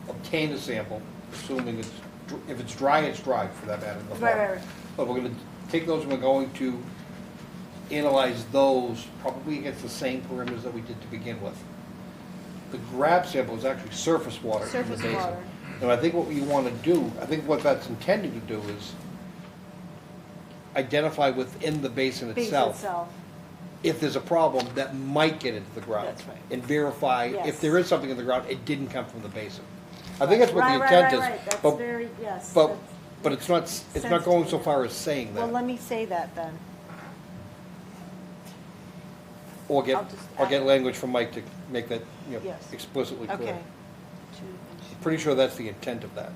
obtain a sample, assuming if it's dry, it's dry, for that matter, in the fall. Right. But we're gonna take those and we're going to analyze those probably against the same parameters that we did to begin with. The grab sample is actually surface water in the Surface basin. water. And I think what we want to do, I think what that's intended to do is identify within the basin Basin itself itself. if there's a problem that might get into the ground. That's right. And verify Yes. if there is something in the ground, it didn't come from the basin. I think that's what the Right, intent is. Right, that's but- very, yes. But, that's- but it's not, makes it's not sense going to so me. far as saying Well, that. let me say that then. Or I'll get, just or add get it. language from Mike to make that, Yes. explicitly clear. Okay. Pretty sure that's the intent of that.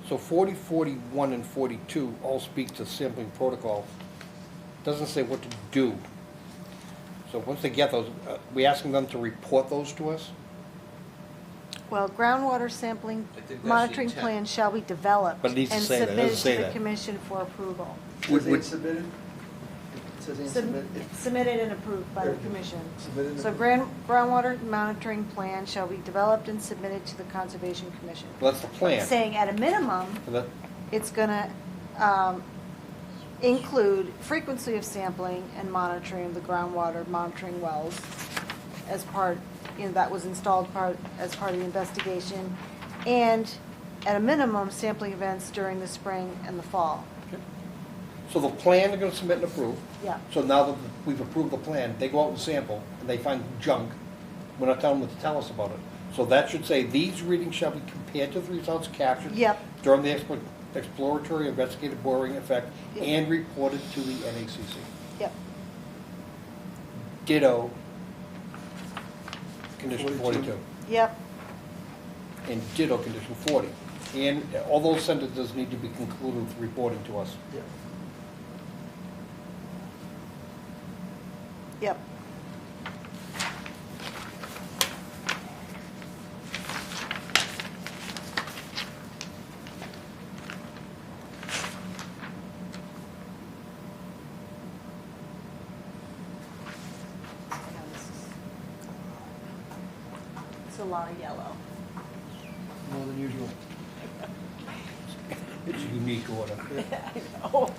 So 40, 41, and 42 all speak to sampling protocol. Doesn't say what to do. So once they get those, we asking them to report those to us? Well, groundwater sampling I think that's the monitoring intent. plan shall be developed But it needs to say that. It doesn't say and that. submitted to the commission for approval. Says ain't submitted? It says ain't submitted? Submitted and approved by the There. commission. Submitted and So groundwater monitoring plan shall be developed and submitted to the Conservation Commission. Well, that's the plan. Saying at a minimum, So that- it's gonna include frequency of sampling and monitoring of the groundwater monitoring wells as part, that was installed as part of the investigation, and at a minimum, sampling events during the spring and the fall. So the plan they're gonna submit and approve. Yeah. So now that we've approved the plan, they go out and sample, and they find junk. We're not telling them to tell us about it. So that should say, these readings shall be compared to the results captured Yep. during the exploratory investigative boring effect Yep. and reported to the NACC. Yep. Ditto, condition 42. Yep. And ditto, condition 40. And all those sentences need to be concluded with reporting to us. Yeah. Yep. It's a lot of yellow. More than usual. It's a unique order. Oh,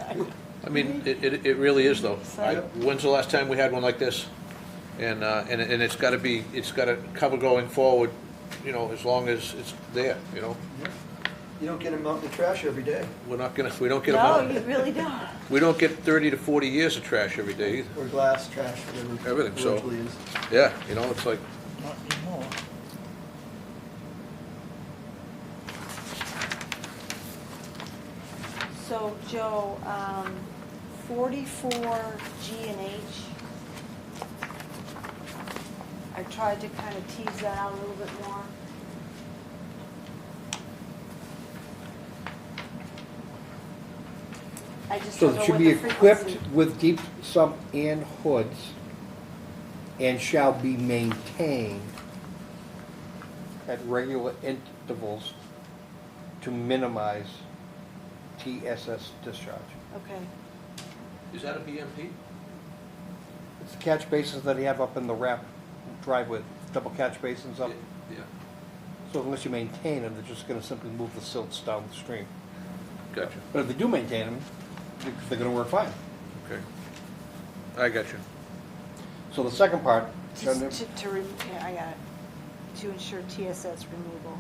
I mean, it really is, though. So- When's the last time we had one like this? And it's gotta be, it's gotta cover going forward, you know, as long as it's there, you know? You don't get them out in the trash every day, We don't get them No, out. you really don't. We don't get 30 to 40 years of trash every day either. or glass, trash, whatever. Everything, so- it usually is. Yeah, you know, it's like, Not anymore. So, Joe, 44 G and H, I tried to kind of tease that out a little bit more. I just So don't it know should what be the frequency. equipped with deep sump and hoods and shall be maintained at regular intervals to minimize TSS discharge. Okay, is that a BMP? It's the catch basins that you have up in the wrap driveway, double catch basins up. Yeah, So unless you maintain them, they're just gonna simply move the silts down the stream. gotcha, But if they do maintain them, they're gonna work fine. okay. I got you. So the second part, just yeah, I got it. To ensure TSS removal.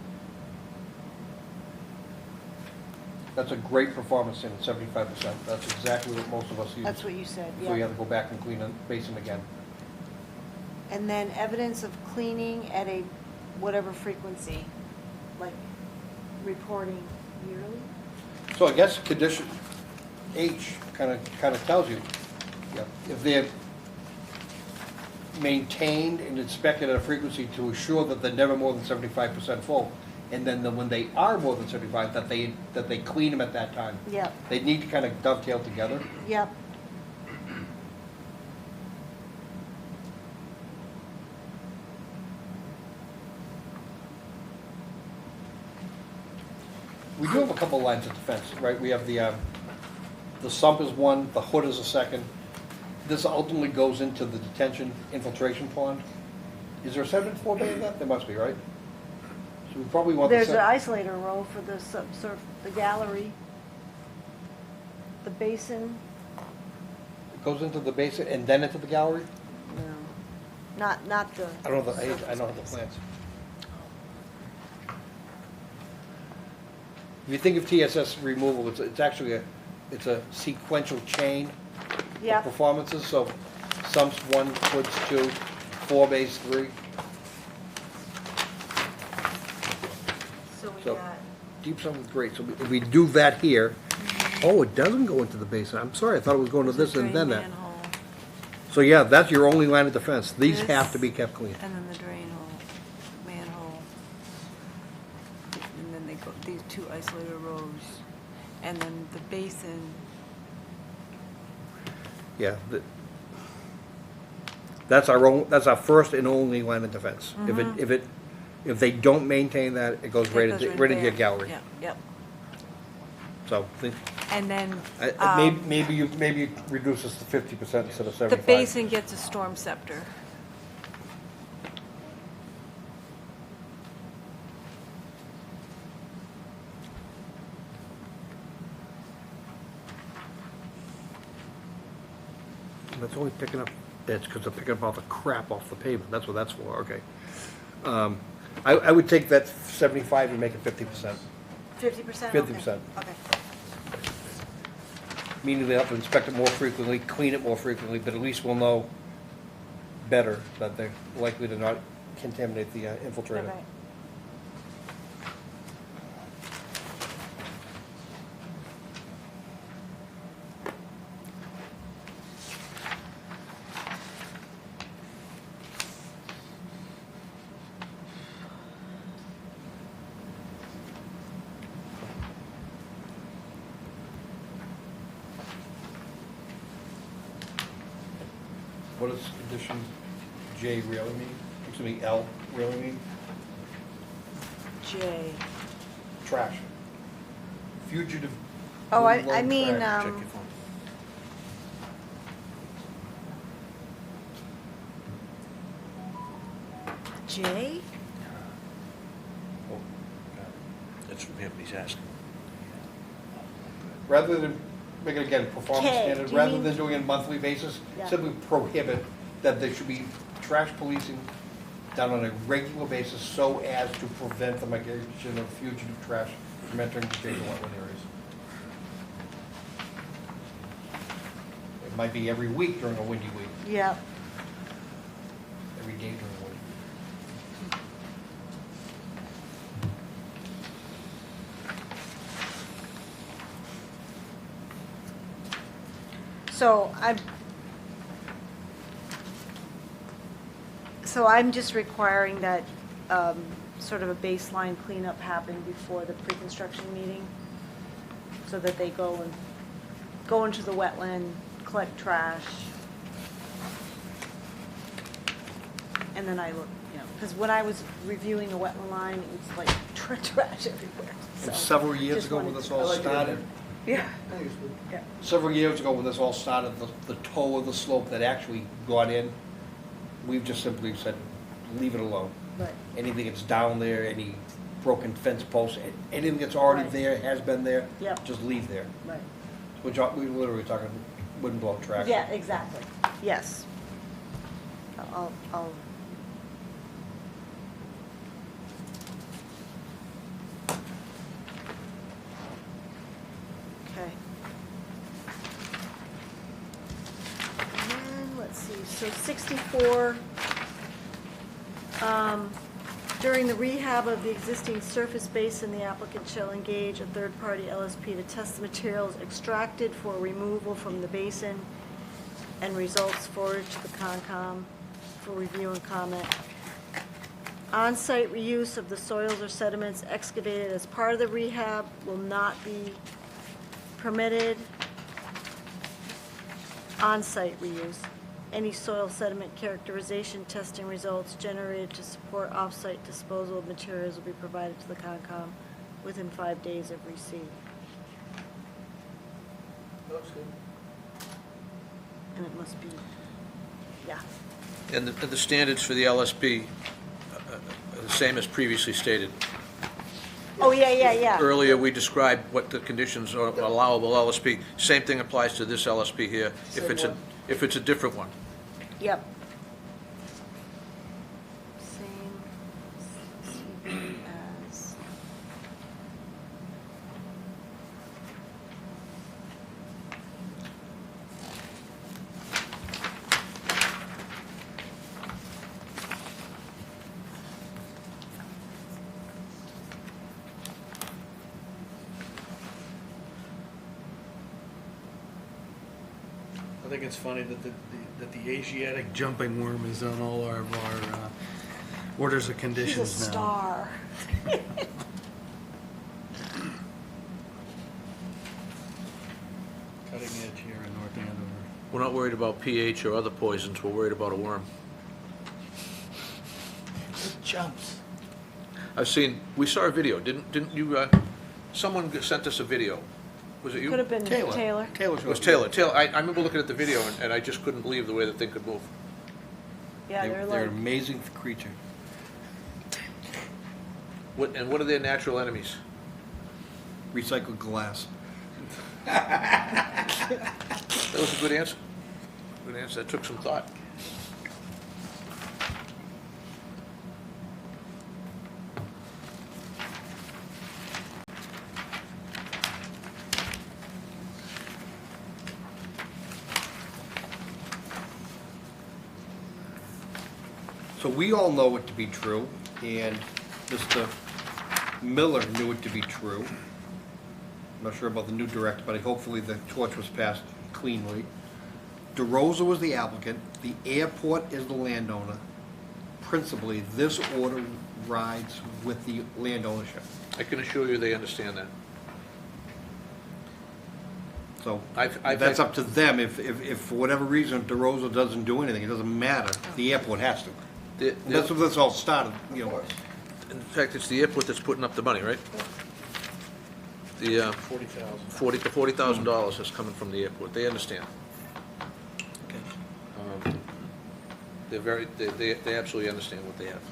that's a great performance standard, 75%. That's exactly what most of us use. That's what you said, So you yeah. have to go back and clean the basin again. And then evidence of cleaning at a whatever frequency, like reporting yearly? So I guess condition H kind of tells you, if they're maintained and inspected at a frequency to ensure that they're never more than 75% full, and then when they are more than 75, that they clean them at that time. Yep, They need to kind of dovetail together. yep. We do have a couple lines of defense, right? We have the sump is one, the hood is a second. This ultimately goes into the detention infiltration pond. Is there a sediment forebay in that? There must be, right? So we probably want the There's an sediment. isolator row for the the gallery, the basin, It goes into the basin and then into the gallery? no, not the. I don't know, I don't have the plans. If you think of TSS removal, it's actually it's a sequential chain of Yep, performances, so sumps 1, hoods 2, forebays 3. so we So- got, Deep sump is great, so if we do that here, oh, it doesn't go into the basin, I'm sorry, I thought it was going to this and then that. Manhole, So yeah, that's your only line of defense, these have to This- be kept clean. and then the drain hole, manhole. And then they go, these two isolator rows, and then the basin. Yeah, that's our first and only line of defense. If it If they don't maintain that, it goes right It goes into, right into your there. gallery. Yep, yep. So, And then, maybe you reduce this to 50% instead of 75. the basin gets a storm scepter. That's only picking up, that's because they're picking up all the crap off the pavement, that's what that's for, okay. I would take that 75 and make it 50%, 50%? 50%. Okay. meaning they have to inspect it more frequently, clean it more frequently, but at least we'll know better that they're likely to not contaminate the infiltrator. Okay. What does condition J really mean? Excuse me, L really mean? J. Trash. Fugitive. Oh, I windblown mean, trash. Check your phone. J? Oh, That's from him, he's asking. rather than, make it again, performance K, standard, do you rather mean- than doing it on a monthly basis, Yeah. simply prohibit that there should be trash policing done on a regular basis so as to prevent the migration of fugitive trash from entering the state wetland areas. It might be every week during a windy week, Yep. every day during a week. So I'm just requiring that sort of a baseline cleanup happen before the pre-construction meeting, so that they go into the wetland, collect trash. And then I look, because when I was reviewing the wetland line, it was like trash everywhere, so. And several years just ago when wanted this to- all I like it in started, Yeah, I think it's good. yeah. several years ago when this all started, the toe of the slope that actually got in, we've just simply said, leave it alone. Right. Anything that's down there, any broken fence posts, anything that's already Right. there, has been there, Yep. just leave there. Right. We're literally talking wooden block trash. Yeah, exactly, yes. I'll, okay. And then, let's see, so 64, during the rehab of the existing surface basin, the applicant shall engage a third-party LSP to test the materials extracted for removal from the basin and results forwarded to the Concom for review and comment. On-site reuse of the soils or sediments excavated as part of the rehab will not be permitted. On-site reuse. Any soil sediment characterization testing results generated to support off-site disposal of materials will be provided to the Concom within 5 days of receipt. Looks good. And it must be, yeah. And the standards for the LSP are the same as previously stated. Oh, yeah. Earlier, we described what the conditions are allowable LSP. Same thing applies to this LSP here, if it's a different one. Yep. Same CB as. I think it's funny that the Asiatic jumping worm is on all our orders of He's conditions a now. star. Cutting edge here in North Andover. We're not worried about pH or other poisons, we're worried about a worm. It jumps. I've seen, we saw a video, didn't you, someone sent us a video. Was it you? Could have been Taylor. It was Taylor. I remember looking at the video, and I just couldn't believe the way the thing could move. Yeah, They're they're an like, amazing creature. What are their natural enemies? Recycled glass. That was a good answer. Good answer. That took some thought. So we all know it to be true, and Mr. Miller knew it to be true. I'm not sure about the new director, but hopefully the torch was passed cleanly. DeRosa was the applicant, the airport is the landowner. Principally, this order rides with the land ownership. I can assure you they understand that. So I've that's had- up to them. If for whatever reason DeRosa doesn't do anything, it doesn't matter. The airport has to. And that's what this all started, you know. In fact, it's the airport that's putting up the money, right? The $40,000 is coming from the airport. They understand. They absolutely understand what they have.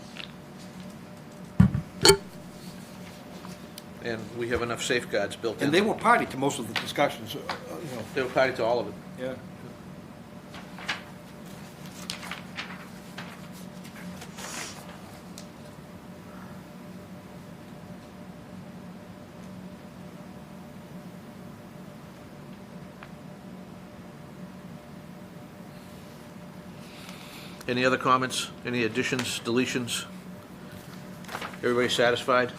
And we have enough safeguards built in. And they were party to most of the discussions, you know. They were party to all of it. Yeah. Any other comments? Any additions, deletions? Everybody satisfied?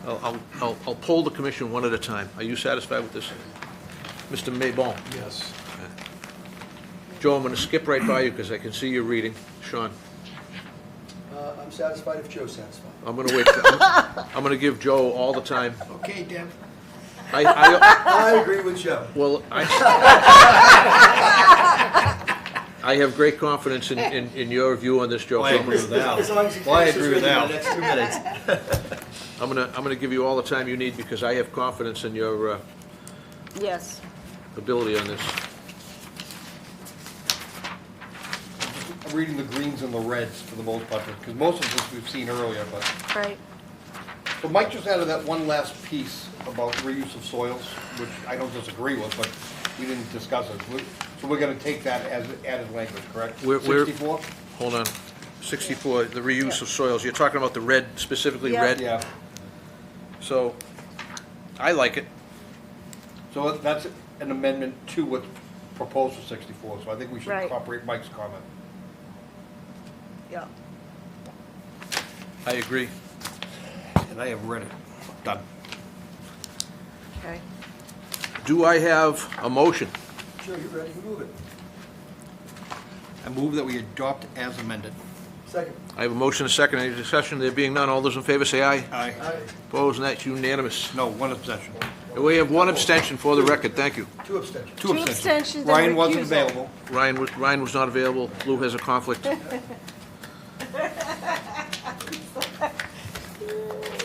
I'll poll the commission one at a time. Are you satisfied with this? Mr. Maybon? Yes. Joe, I'm going to skip right by you because I can see you reading. Sean? I'm satisfied if Joe's satisfied. I'm going to wait. I'm going to give Joe all the time. Okay, Deb. I I agree with Joe. well, I have great confidence in your view on this, Joe. Well, I agree with Al. As long as he Well, I finishes agree with reading Al. the next 2 minutes. I'm gonna give you all the time you need because I have confidence in your yes. ability on this. I'm reading the greens and the reds for the most part, because most of this we've seen earlier, but. Right. But Mike just added that one last piece about reuse of soils, which I don't disagree with, but we didn't discuss it. So we're gonna take that as added language, correct? We're- 64? Hold on. 64, the reuse of soils. You're talking about the red, specifically Yeah. red? Yeah. So, I like it. So that's an amendment to what's proposed for 64, so I think we should Right. incorporate Mike's comment. Yeah. I agree. And I have read it. Done. Okay. Do I have a motion? Joe, you ready? Move it. I move that we adopt as amended. Second. I have a motion, a second. Any discussion? There being none, all those in favor say aye. Aye. Aye. Opposed, and that's unanimous. No, one abstention. And we have one abstention for the record. Thank you. 2 abstentions. Two Two abstentions. abstentions and Ryan wasn't recusal. available. Ryan was not available. Lou has a conflict.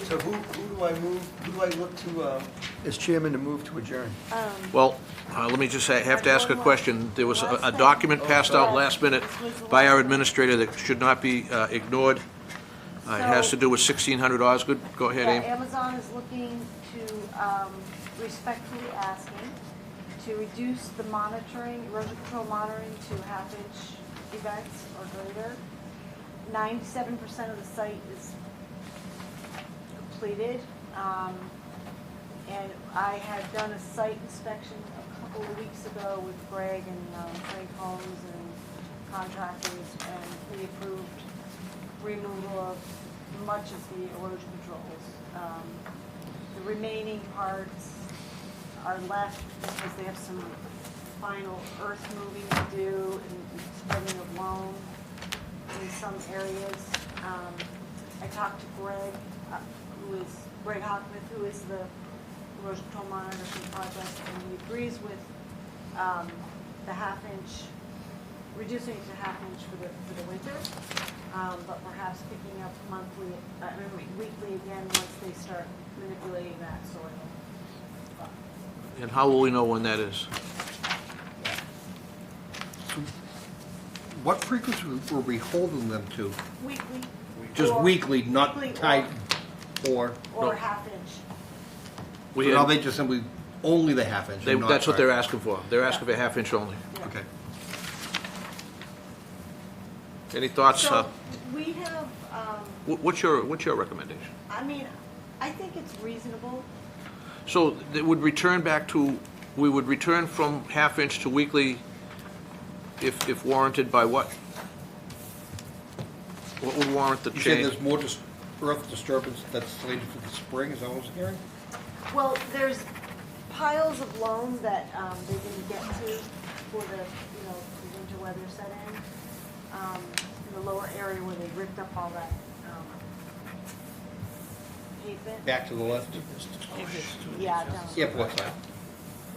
So who do I move, who do I look to, as chairman to move to adjourn? Well, let me just say, I have to ask a question. There was a document passed out last minute by our administrator that should not be ignored. It has to do with 1600 Osgood. Go ahead, Yeah, Amy. Amazon is looking to, respectfully asking to reduce the monitoring, erosion control monitoring to half-inch events or greater. 97% of the site is completed. And I had done a site inspection a couple of weeks ago with Greg and Frank Holmes and contractors, and we approved removal of much of the erosion controls. The remaining parts are left because they have some final earth moving to do and spreading of loam in some areas. I talked to Greg, Greg Hockman, who is the erosion control monitor for the project, and he agrees with the half-inch reducing it to half inch for the winter, but perhaps picking up monthly, weekly again, once they start manipulating that soil. And how will we know when that is? What frequency were we holding them to? Weekly. Just Or- weekly, not weekly tight, or, Or No. half inch. We now had- they just simply only the half inch? they- and not That's what they're tight? asking for. They're asking for a half inch only. Okay. Any thoughts? So we have, What's your recommendation? I mean, I think it's reasonable. So it would return back to, we would return from half inch to weekly if warranted by what? What would warrant the You said change? there's more earth disturbance that's slated for the spring, is that what I was hearing? Well, there's piles of loam that they didn't get to for the winter weather set in the lower area where they ripped up all that pavement. Back to the left? Yeah, down. Airport side.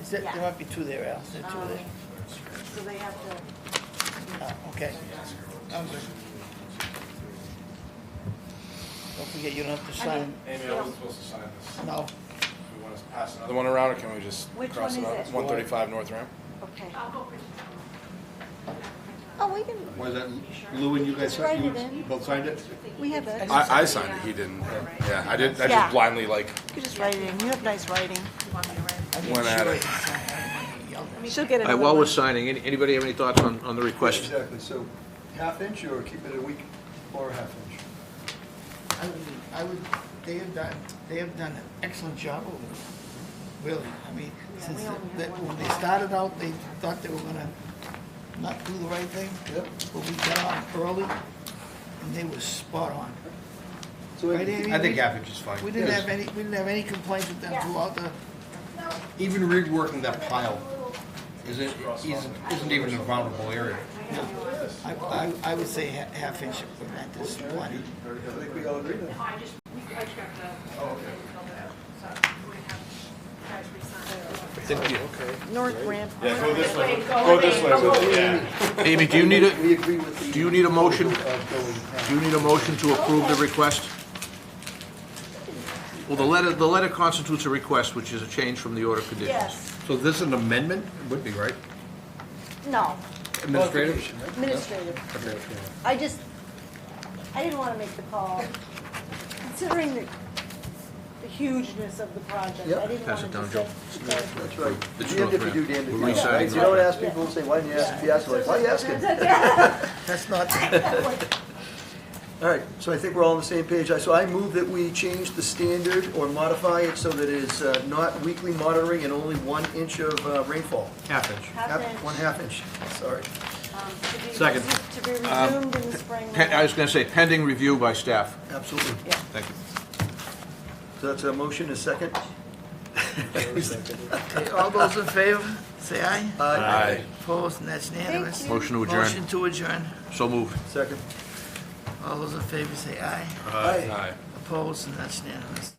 Is that, there might be two there, Al, is there two there? So they have to, Okay. I'm good. Don't forget, you don't have to sign, Amy, I wasn't supposed to sign this. no. Do we want to pass another one around, or can we just Which cross one it is out? it? 135 North Ramp. okay. Oh, we can, Was that Lou and you guys, Just write you it in. both signed it? we have it. I signed it, he didn't. Yeah, I did, I Yeah. just blindly You could just write it in. You have nice writing. went at it. She'll get All another right, while one. we're signing, anybody have any thoughts on the request? Exactly, so half inch or keep it a week or a half inch? They have done an excellent job over there, really. I mean, since, we only have that- one when they more. started out, they thought they were gonna not do the right thing. Yep. But we got on early, and they were spot on. So Right, Amy? I think half inch is fine. We didn't have any complaints with them throughout the, Even reworking that pile isn't even a vulnerable area. I would say half inch of prevent is plenty. I think we all agree then. North Ramp. Go this way. Go this way. Yeah. Amy, do you need a, We agree with the. do you need a motion? Of going half. Do you need a motion to approve the request? Well, the letter constitutes a request, which is a change from the order of conditions. Yes. So this is an amendment? It would be, right? No, Administrative? administrative. I didn't want to make the call, considering the hugeness of the project. Yep. I didn't Pass want it to down, just Joe. say. That's right. It's Damned if North you do, Ramp. damned if We're you don't. resigning You North don't Ramp. ask people, say, why didn't you ask? If you ask, like, why are you asking? That's not, All right, so I think we're all on the same page. So I move that we change the standard or modify it so that it is not weekly monitoring and only 1 inch of rainfall. Half inch. Half inch. 1/2 inch, sorry. To be Second. To be resumed in the spring. I was going to say pending review by staff. Absolutely. Thank you. So that's a motion, a second? okay, all those in favor, say aye. Aye. Opposed, and that's unanimous. Thank you. Motion to adjourn. Motion to adjourn. So moved. Second. All those in favor, say aye. Aye. Aye. Opposed, and that's unanimous.